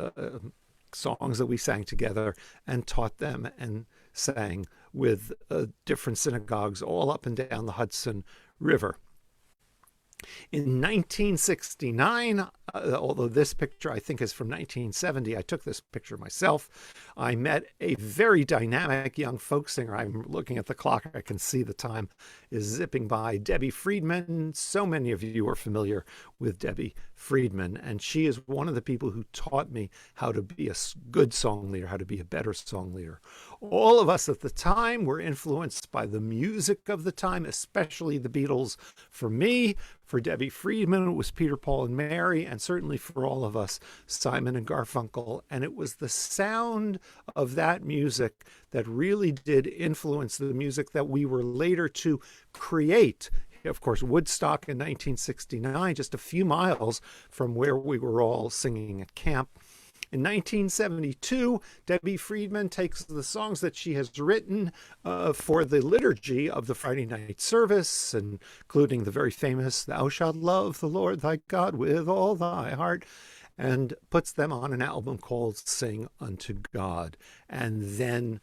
songs that we sang together and taught them and sang with different synagogues all up and down the Hudson River. In 1969, although this picture I think is from 1970, I took this picture myself. I met a very dynamic young folk singer. I'm looking at the clock. I can see the time is zipping by. Debbie Friedman. So many of you are familiar with Debbie Friedman. And she is one of the people who taught me how to be a good song leader, how to be a better song leader. All of us at the time were influenced by the music of the time, especially the Beatles. For me, for Debbie Friedman, it was Peter, Paul, and Mary, and certainly for all of us, Simon and Garfunkel. And it was the sound of that music that really did influence the music that we were later to create. Of course, Woodstock in 1969, just a few miles from where we were all singing at camp. In 1972, Debbie Friedman takes the songs that she has written for the liturgy of the Friday night service, including the very famous "Thou shalt love the Lord thy God with all thy heart," and puts them on an album called Sing Unto God. And then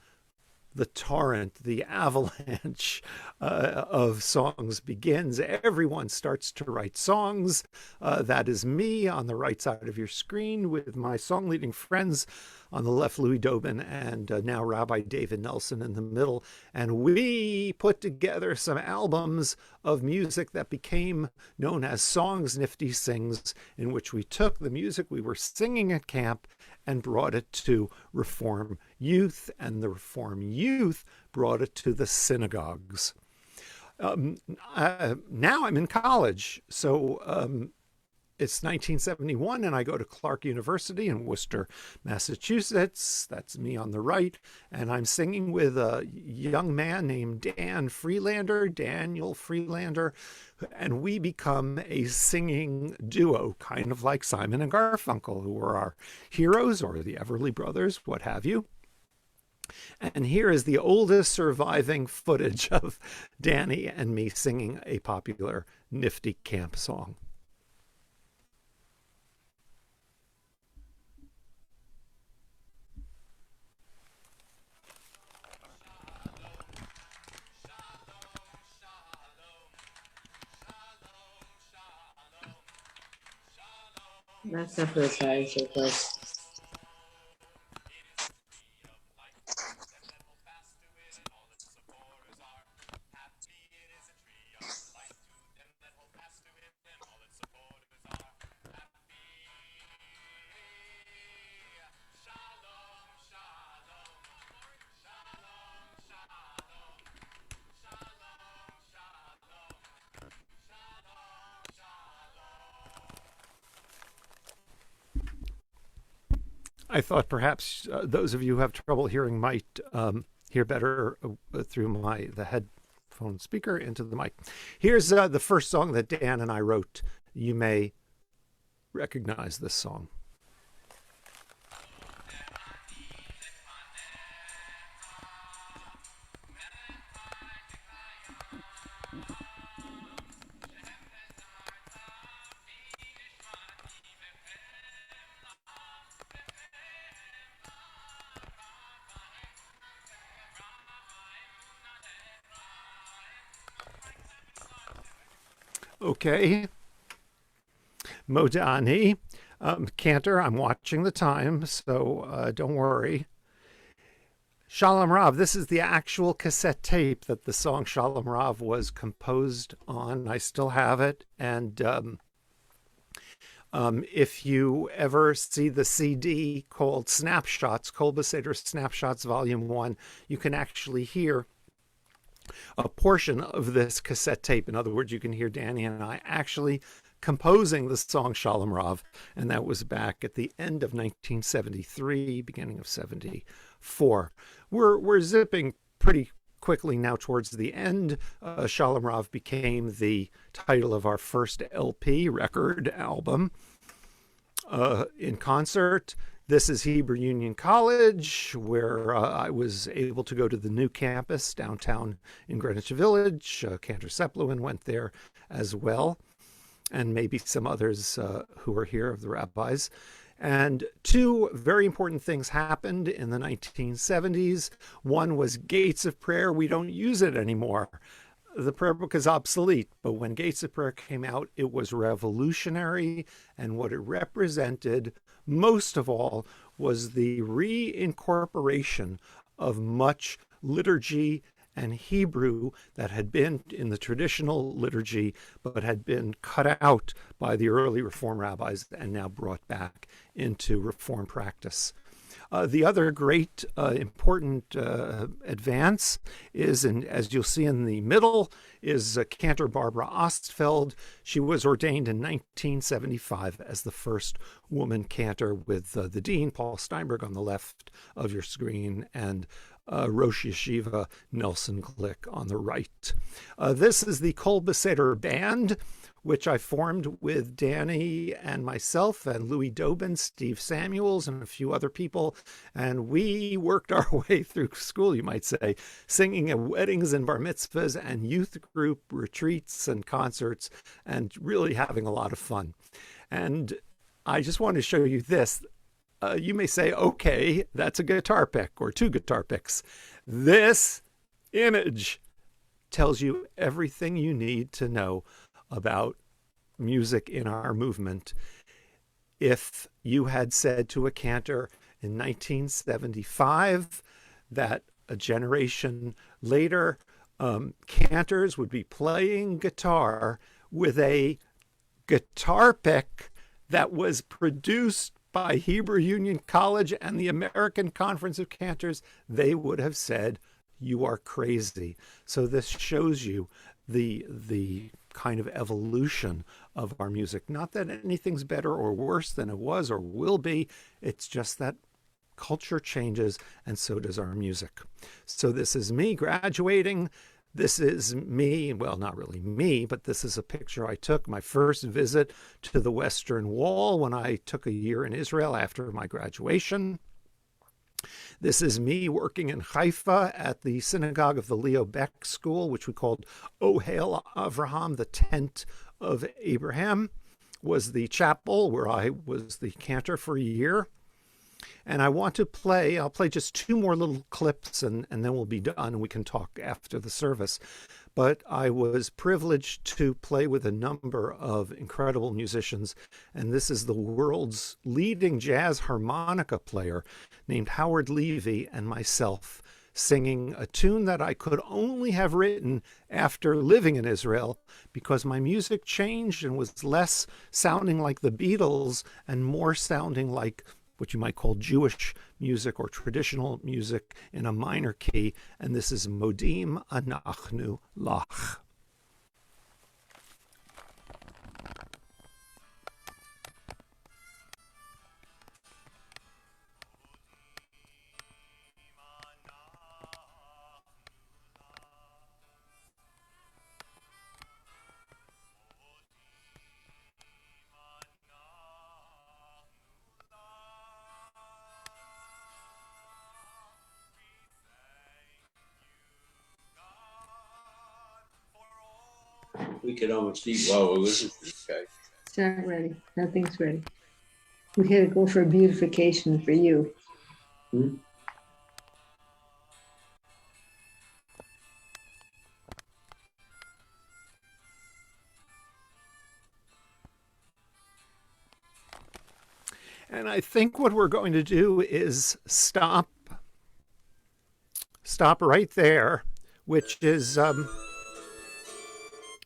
the torrent, the avalanche of songs begins. Everyone starts to write songs. That is me on the right side of your screen with my song leading friends on the left, Louis Dobin, and now Rabbi David Nelson in the middle. And we put together some albums of music that became known as Songs Nifty Sings, in which we took the music we were singing at camp and brought it to Reform youth, and the Reform youth brought it to the synagogues. Now I'm in college, so it's 1971, and I go to Clark University in Worcester, Massachusetts. That's me on the right, and I'm singing with a young man named Daniel Freelander, and we become a singing duo, kind of like Simon and Garfunkel, who were our heroes, or the Everly Brothers, what have you. And here is the oldest surviving footage of Danny and me singing a popular nifty camp song. That's not for the side, so close. I thought perhaps those of you who have trouble hearing might hear better through the headphone speaker into the mic. Here's the first song that Dan and I wrote. You may recognize this song. Okay. Modani. Cantor, I'm watching the time, so don't worry. Shalom Rav, this is the actual cassette tape that the song Shalom Rav was composed on. I still have it. And if you ever see the CD called Snapshots, Kol Beseder Snapshots Volume 1, you can actually hear a portion of this cassette tape. In other words, you can hear Danny and I actually composing the song Shalom Rav, and that was back at the end of 1973, beginning of 74. We're zipping pretty quickly now towards the end. Shalom Rav became the title of our first LP record album in concert. This is Hebrew Union College, where I was able to go to the new campus downtown in Greenwich Village. Cantor Sepluin went there as well, and maybe some others who are here of the rabbis. And two very important things happened in the 1970s. One was Gates of Prayer. We don't use it anymore. The prayer book is obsolete, but when Gates of Prayer came out, it was revolutionary, and what it represented most of all was the reincorporation of much liturgy and Hebrew that had been in the traditional liturgy but had been cut out by the early Reform rabbis and now brought back into Reform practice. The other great important advance is, as you'll see in the middle, is Cantor Barbara Ostfeld. She was ordained in 1975 as the first woman cantor, with the dean, Paul Steinberg, on the left of your screen, and Rosh Yeshiva Nelson Glick on the right. This is the Kol Beseder Band, which I formed with Danny and myself and Louis Dobin, Steve Samuels, and a few other people. And we worked our way through school, you might say, singing at weddings and bar mitzvahs and youth group retreats and concerts, and really having a lot of fun. And I just want to show you this. You may say, okay, that's a guitar pick or two guitar picks. This image tells you everything you need to know about music in our movement. If you had said to a cantor in 1975 that a generation later, cantors would be playing guitar with a guitar pick that was produced by Hebrew Union College and the American Conference of Cantors, they would have said, "You are crazy." So this shows you the kind of evolution of our music. Not that anything's better or worse than it was or will be. It's just that culture changes, and so does our music. So this is me graduating. This is me, well, not really me, but this is a picture I took my first visit to the Western Wall when I took a year in Israel after my graduation. This is me working in Haifa at the synagogue of the Leo Beck School, which we called Ohel Avraham, the tent of Abraham, was the chapel where I was the cantor for a year. And I want to play, I'll play just two more little clips and then we'll be done and we can talk after the service. But I was privileged to play with a number of incredible musicians. And this is the world's leading jazz harmonica player named Howard Levy and myself singing a tune that I could only have written after living in Israel, because my music changed and was less sounding like the Beatles and more sounding like what you might call Jewish music or traditional music in a minor key. And this is Modim Anachnu Lach. We could almost eat while we're listening to this guy. It's not ready. Nothing's ready. We had to go for a beautification for you. And I think what we're going to do is stop right there, which is,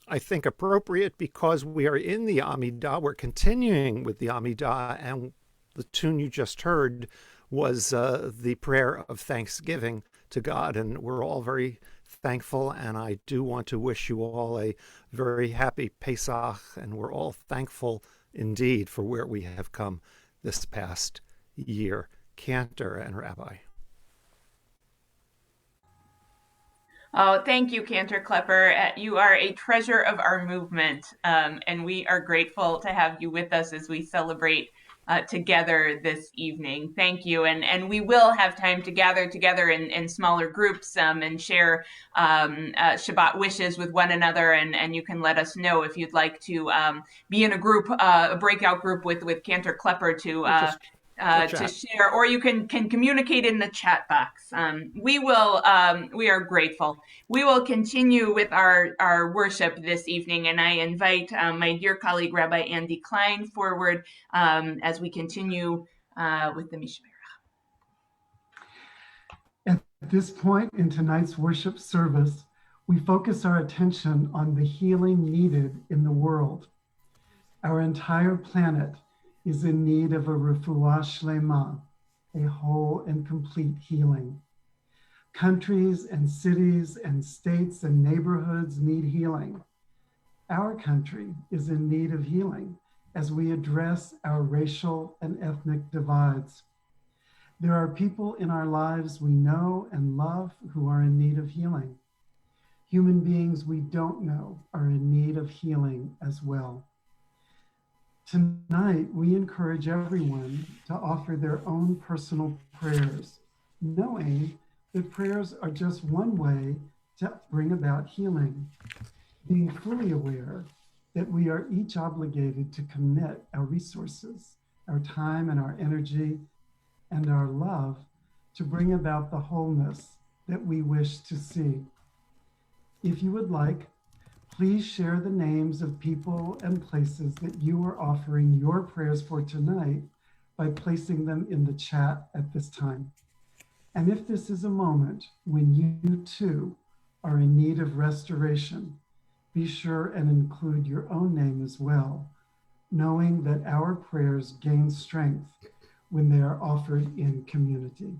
I think, appropriate because we are in the Amidah. We're continuing with the Amidah, and the tune you just heard was the prayer of thanksgiving to God, and we're all very thankful, and I do want to wish you all a very happy Pesach, and we're all thankful indeed for where we have come this past year. Cantor and Rabbi. Oh, thank you, Cantor Klepper. You are a treasure of our movement, and we are grateful to have you with us as we celebrate together this evening. Thank you, and we will have time to gather together in smaller groups and share Shabbat wishes with one another, and you can let us know if you'd like to be in a group, a breakout group with Cantor Klepper to share, or you can communicate in the chat box. We are grateful. We will continue with our worship this evening, and I invite my dear colleague, Rabbi Andy Klein, forward as we continue with the Mishmerach. And At this point in tonight's worship service, we focus our attention on the healing needed in the world. Our entire planet is in need of a refuah shlema, a whole and complete healing. Countries and cities and states and neighborhoods need healing. Our country is in need of healing as we address our racial and ethnic divides. There are people in our lives we know and love who are in need of healing. Human beings we don't know are in need of healing as well. Tonight, we encourage everyone to offer their own personal prayers, knowing that prayers are just one way to bring about healing. Being fully aware that we are each obligated to commit our resources, our time and our energy, and our love to bring about the wholeness that we wish to see. If you would like, please share the names of people and places that you are offering your prayers for tonight by placing them in the chat at this time. And if this is a moment when you too are in need of restoration, be sure and include your own name as well, knowing that our prayers gain strength when they are offered in community.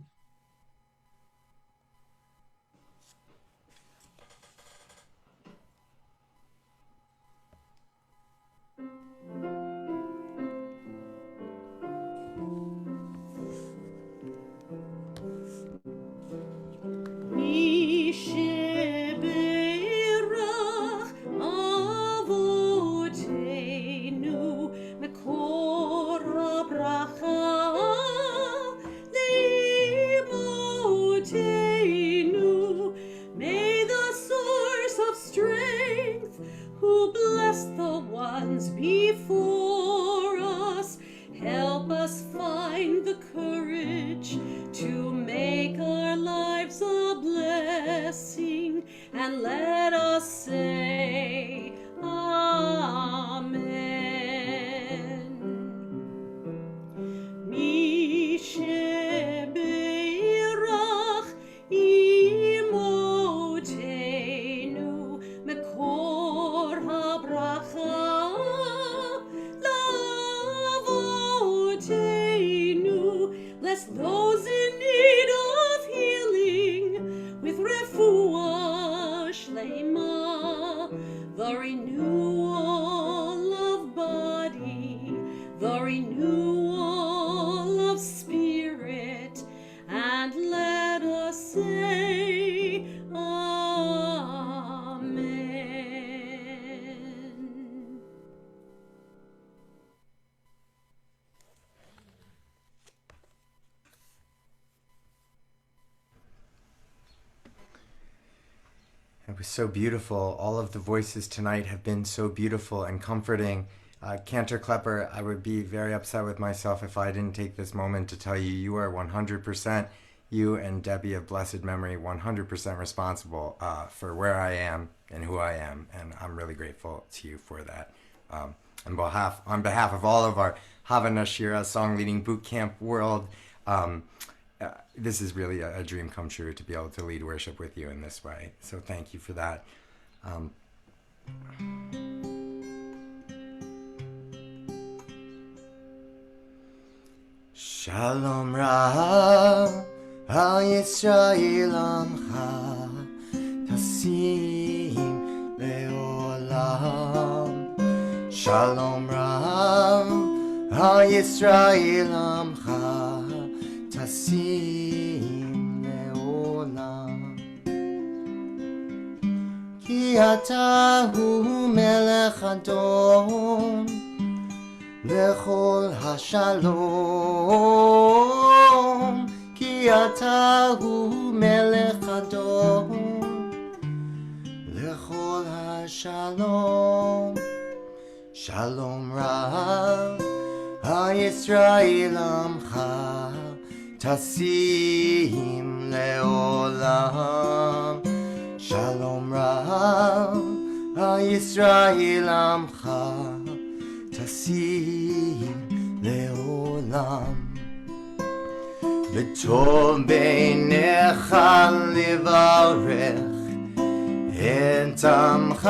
May the source of strength, who bless the ones before us, help us find the courage to make our lives a blessing, and let us say Amen. Mi shebeirach imotenu mekor habracha lavotenu. Bless those in need of healing with refuah shlema, the renewal of body, the renewal of spirit, and let us say Amen. It was so beautiful. All of the voices tonight have been so beautiful and comforting. Cantor Klepper, I would be very upset with myself if I didn't take this moment to tell you, you are 100%, you and Debbie of blessed memory, 100% responsible for where I am and who I am. And I'm really grateful to you for that. On behalf of all of our Havana Shira song leading boot camp world, this is really a dream come true to be able to lead worship with you in this way. So thank you for that. Shalom Rav Al Yisrael Amcha Tasim Leolam. Shalom Rav Al Yisrael Amcha Tasim Leolam. Ki ata hu melech adon lechol hashalom. Ki ata hu melech adon lechol hashalom. Shalom Rav HaYisrael Amcha Tasim Leolam. Shalom Rav HaYisrael Amcha Tasim Leolam. וטוב בעיניך לברך את עמך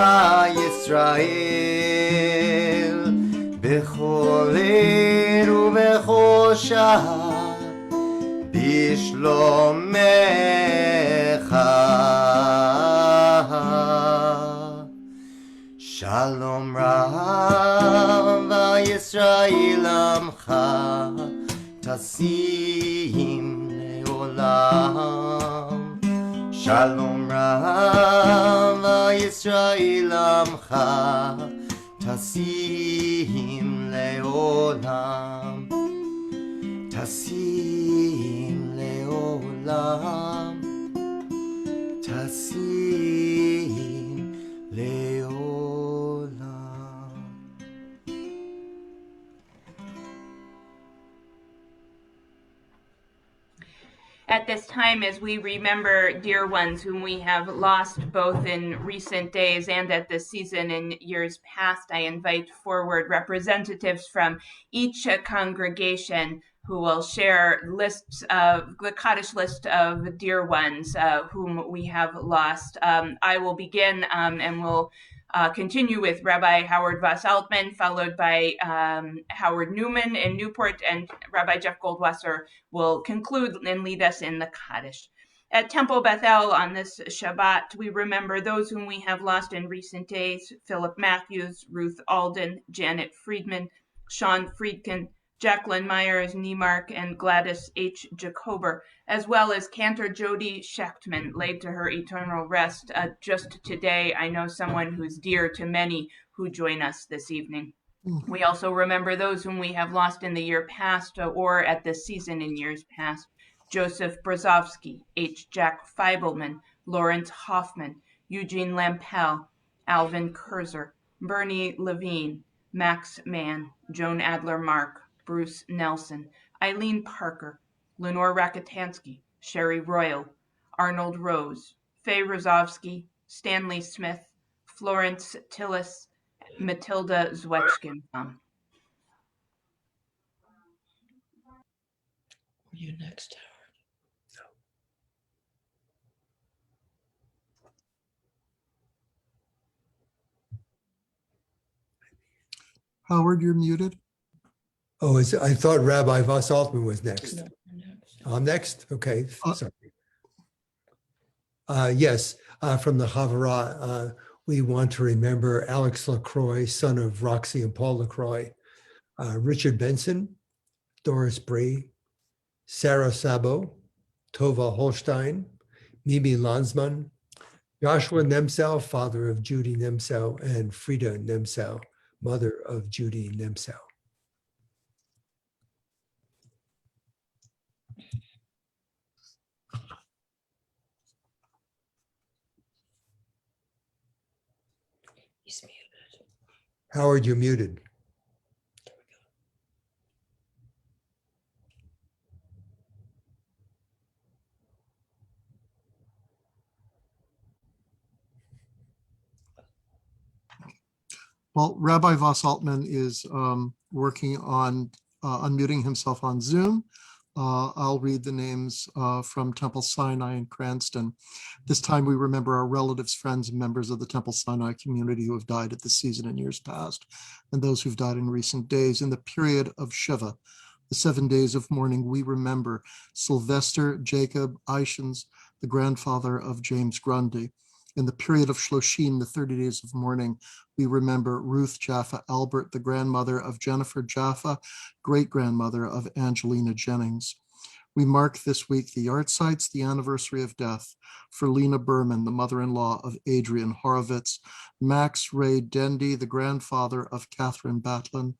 ישראל בכל עיר ובכל שעה בשלומך. שלום רב ישראל עמך תשים לעולם. שלום רב ישראל עמך תשים לעולם. תשים לעולם. תשים לעולם. At this time, as we remember dear ones whom we have lost both in recent days and at this season in years past, I invite forward representatives from each congregation who will share lists of the Kaddish list of dear ones whom we have lost. I will begin and will continue with Rabbi Howard Voss Altman, followed by Howard Newman in Newport, and Rabbi Jeff Goldwasser will conclude and lead us in the Kaddish. At Temple Bethel on this Shabbat, we remember those whom we have lost in recent days: Philip Matthews, Ruth Alden, Janet Friedman, Sean Friedkin, Jacqueline Myers Niemark, and Gladys H. Jacober, as well as Cantor Jody Schechtman, laid to her eternal rest. Just today, I know someone who's dear to many who join us this evening. We also remember those whom we have lost in the year past or at this season in years past: Joseph Brzozowski, H. Jack Feibelman, Lawrence Hoffman, Eugene Lampel, Alvin Kurzer, Bernie Levine, Max Mann, Joan Adler Mark, Bruce Nelson, Eileen Parker, Lenore Rakitansky, Sherry Royal, Arnold Rose, Faye Rozovsky, Stanley Smith, Florence Tillis, Matilda Zwetchkenbaum. You next. Howard, you're muted. Oh, I thought Rabbi Voss Altman was next. No, I'm next? Okay, sorry. Yes, from the Havurah, we want to remember Alex LaCroix, son of Roxy and Paul LaCroix, Richard Benson, Doris Bray, Sarah Sabo, Tova Holstein, Mimi Lanzmann, Joshua Nemsau, father of Judy Nemsau, and Frida Nemsau, mother of Judy Nemsau. He's muted. Howard, you're muted. Well, Rabbi Voss Altman is working on unmuting himself on Zoom. I'll read the names from Temple Sinai and Cranston. This time we remember our relatives, friends, and members of the Temple Sinai community who have died at this season in years past, and those who've died in recent days. In the period of Shiva, the 7 days of mourning, we remember Sylvester Jacob Eichens, the grandfather of James Grundy. In the period of Shloshim, the 30 days of mourning, we remember Ruth Jaffa Albert, the grandmother of Jennifer Jaffa, great-grandmother of Angelina Jennings. We mark this week the yahrzeits, the anniversary of death, for Lena Berman, the mother-in-law of Adrian Horowitz, Max Ray Dendy, the grandfather of Catherine Batlin,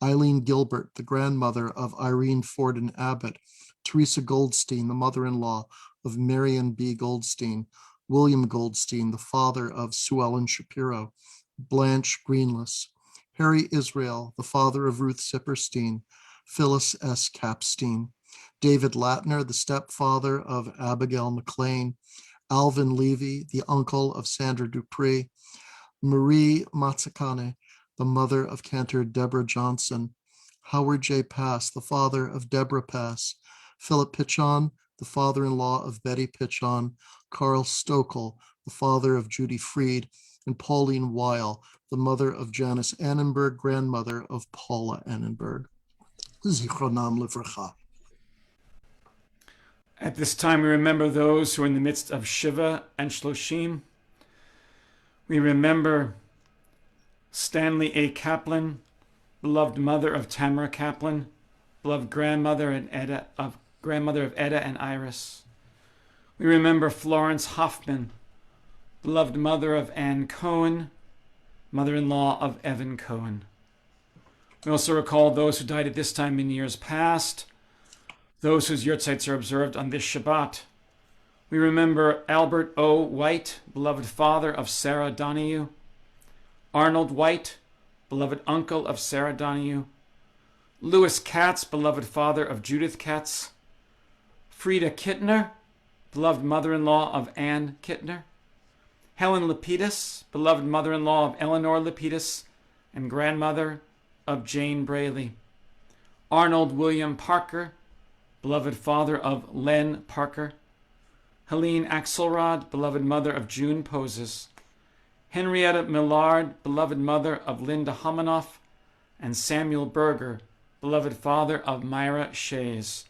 Eileen Gilbert, the grandmother of Irene Forden Abbott, Teresa Goldstein, the mother-in-law of Marion B. Goldstein, William Goldstein, the father of Sue Ellen Shapiro, Blanche Greenless, Harry Israel, the father of Ruth Sipperstein, Phyllis S. Capstein, David Latner, the stepfather of Abigail McLean, Alvin Levy, the uncle of Sandra Dupree, Marie Matsakane, the mother of Cantor Deborah Johnson, Howard J. Pass, the father of Deborah Pass, Philip Pichon, the father-in-law of Betty Pichon, Carl Stokel, the father of Judy Freed, and Pauline Weil, the mother of Janice Annenberg, grandmother of Paula Annenberg. Zichronam livracha. At this time, we remember those who are in the midst of Shiva and Shloshim. We remember Stanley A. Kaplan, beloved mother of Tamara Kaplan, beloved grandmother of Etta and Iris. We remember Florence Hoffman, beloved mother of Ann Cohen, mother-in-law of Evan Cohen. We also recall those who died at this time in years past, those whose yurtzites are observed on this Shabbat. We remember Albert O. White, beloved father of Sarah Donahue, Arnold White, beloved uncle of Sarah Donahue, Louis Katz, beloved father of Judith Katz, Frida Kittner, beloved mother-in-law of Anne Kittner, Helen Lapidus, beloved mother-in-law of Eleanor Lapidus and grandmother of Jane Braley, Arnold William Parker, beloved father of Len Parker, Helene Axelrod, beloved mother of June Poses, Henrietta Millard, beloved mother of Linda Homanoff, and Samuel Berger, beloved father of Myra Shays.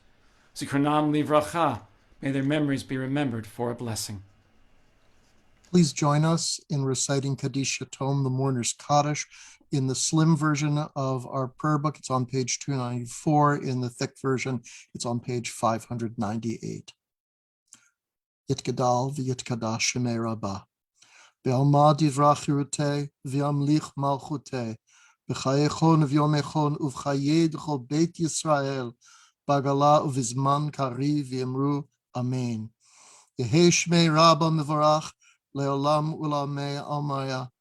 Zichronam livracha, may their memories be remembered for a blessing. Please join us in reciting Kaddish Yatom, the Mourner's Kaddish, in the slim version of our prayer book. It's on page 294. In the thick version, it's on page 598. Yitgadal v'yitkadash shemei Rabbah. Be'alma divrach chiruteh v'yamlich malchuteh. B'chayechon v'yomechon uv'chayed chol beit Yisrael. Bagala uv'zman kari v'yemru amen. Yehei shmei Rabbah mevarach le'olam ulamei almaya.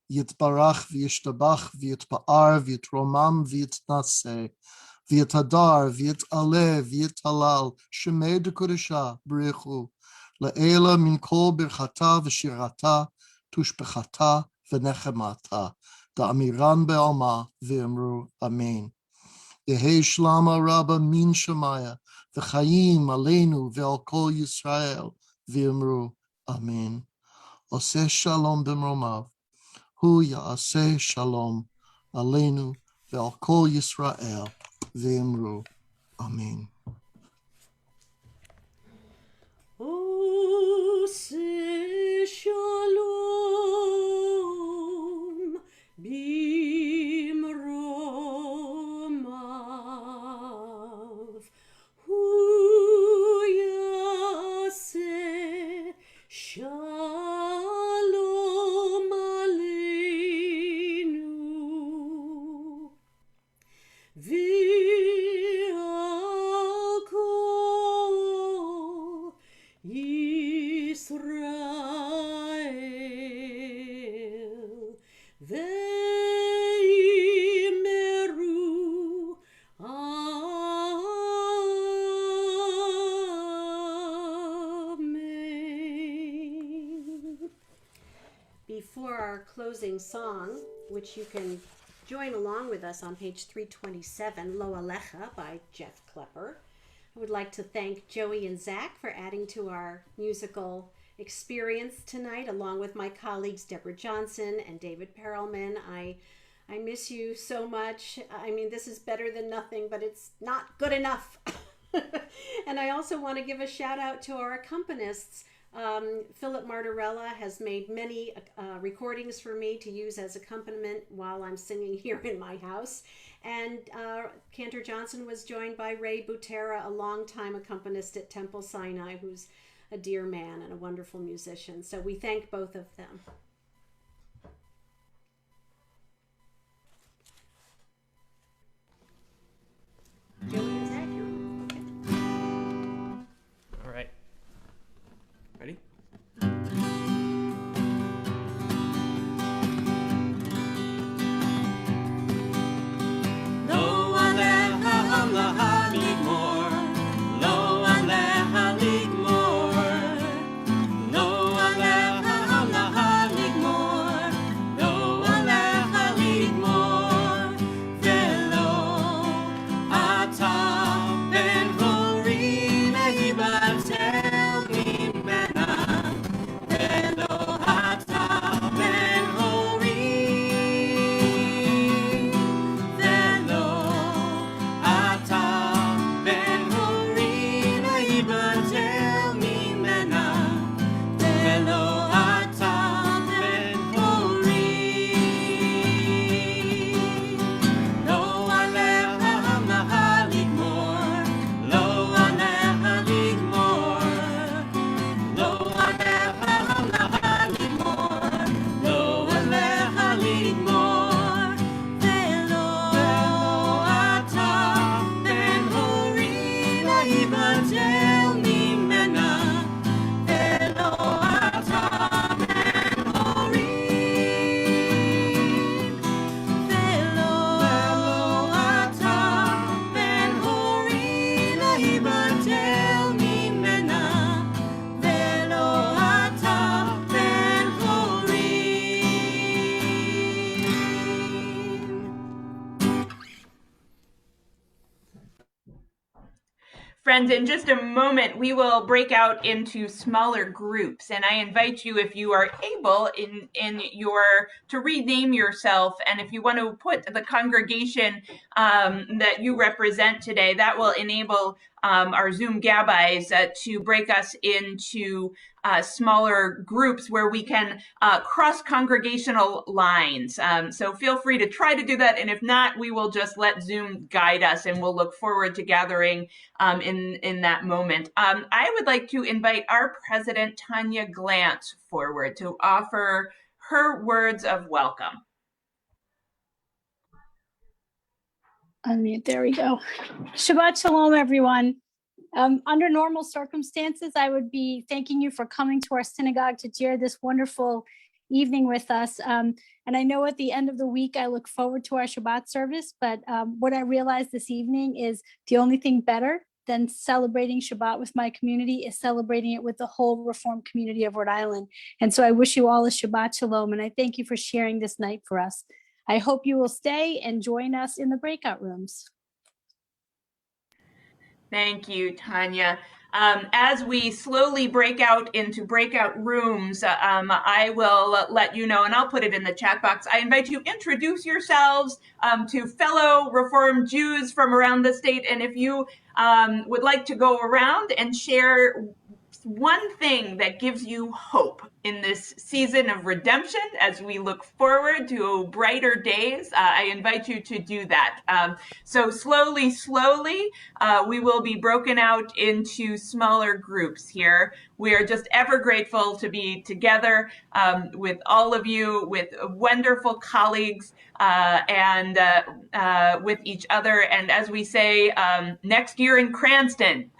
Yitbarach v'yishtabach v'yitpa'ar v'yitromam v'yitnaseh. V'yitadar v'yitaleh v'yitalal. Shemei dekudesha b'richu. Le'ela min kol birchata v'shirata tushbechata v'nechemata. Da'amiran be'alma v'yemru amen. Yehei shlama Rabbah min shemaya v'chayim aleinu ve'al kol Yisrael v'yemru amen. Oseh shalom b'mromav. Hu ya'aseh shalom aleinu ve'al kol Yisrael v'yemru amen. Oseh shalom b'mromav. Hu ya'aseh shalom aleinu ve'al kol Yisrael ve'yimeru amen. Before our closing song, which you can join along with us on page 327, Lo Alecha by Jeff Klepper, I would like to thank Joey and Zach for adding to our musical experience tonight, along with my colleagues Deborah Johnson and David Perelman. I miss you so much. I mean, this is better than nothing, but it's not good enough. And I also want to give a shout out to our accompanists. Philip Martorella has made many recordings for me to use as accompaniment while I'm singing here in my house. And Cantor Johnson was joined by Ray Butera, a longtime accompanist at Temple Sinai, who's a dear man and a wonderful musician. So we thank both of them. Joey and Zach, you're on. All right. Ready? Lo aleha aleha ligmor, lo aleha ligmor, lo aleha aleha ligmor. ייבדל ממנה, ולא אתה בן הורי. לא עליך המלאכה לגמור, לא עליך לגמור, לא עליך המלאכה לגמור, לא עליך לגמור, ולא אתה בן הורי, לא ייבדל ממנה, ולא אתה בן הורי, ולא אתה בן הורי, לא ייבדל ממנה, ולא אתה בן הורי. Friends, in just a moment, we will break out into smaller groups, and I invite you, if you are able, to rename yourself, and if you want to put the congregation that you represent today, that will enable our Zoom gabbis to break us into smaller groups where we can cross congregational lines. So feel free to try to do that, and if not, we will just let Zoom guide us, and we'll look forward to gathering in that moment. I would like to invite our president, Tanya Glantz, forward to offer her words of welcome. Unmute, there we go. Shabbat Shalom, everyone. Under normal circumstances, I would be thanking you for coming to our synagogue to share this wonderful evening with us. And I know at the end of the week, I look forward to our Shabbat service, but what I realized this evening is the only thing better than celebrating Shabbat with my community is celebrating it with the whole Reformed community of Rhode Island. And so I wish you all a Shabbat Shalom, and I thank you for sharing this night for us. I hope you will stay and join us in the breakout rooms. Thank you, Tanya. As we slowly break out into breakout rooms, I will let you know, and I'll put it in the chat box. I invite you to introduce yourselves to fellow Reformed Jews from around the state. And if you would like to go around and share one thing that gives you hope in this season of redemption as we look forward to brighter days, I invite you to do that. So slowly, we will be broken out into smaller groups here. We are just ever grateful to be together with all of you, with wonderful colleagues, and with each other. And as we say, next year in Cranston.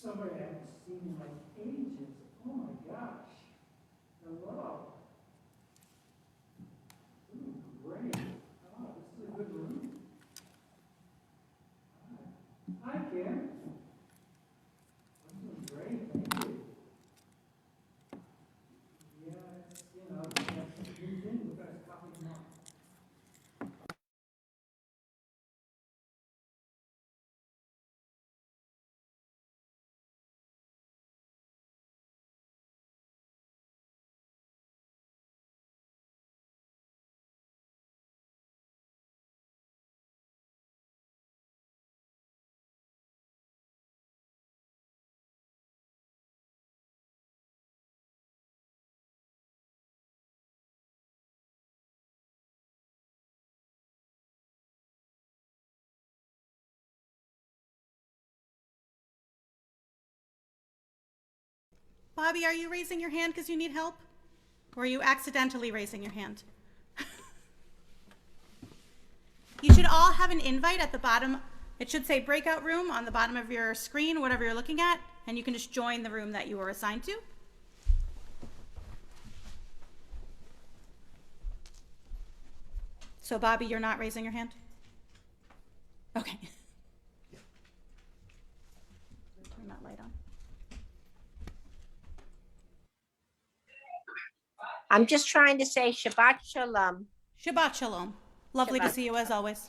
Somebody I haven't seen in like ages. Oh my gosh. Hello. Ooh, great. Oh, this is a good room. Hi, Kim. I'm doing great, thank you. Yeah, it's, you know, it's moved in, we've got a copy of mine. Bobby, are you raising your hand because you need help? Or are you accidentally raising your hand? You should all have an invite at the bottom. It should say breakout room on the bottom of your screen, whatever you're looking at, and you can just join the room that you were assigned to. So Bobby, you're not raising your hand? Okay. Turn that light on. I'm just trying to say Shabbat Shalom. Shabbat Shalom. Lovely to Shabbat. see you as always.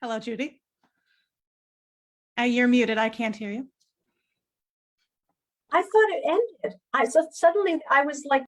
Hello, Judy. You're muted. I can't hear you. I thought it ended. Suddenly I was like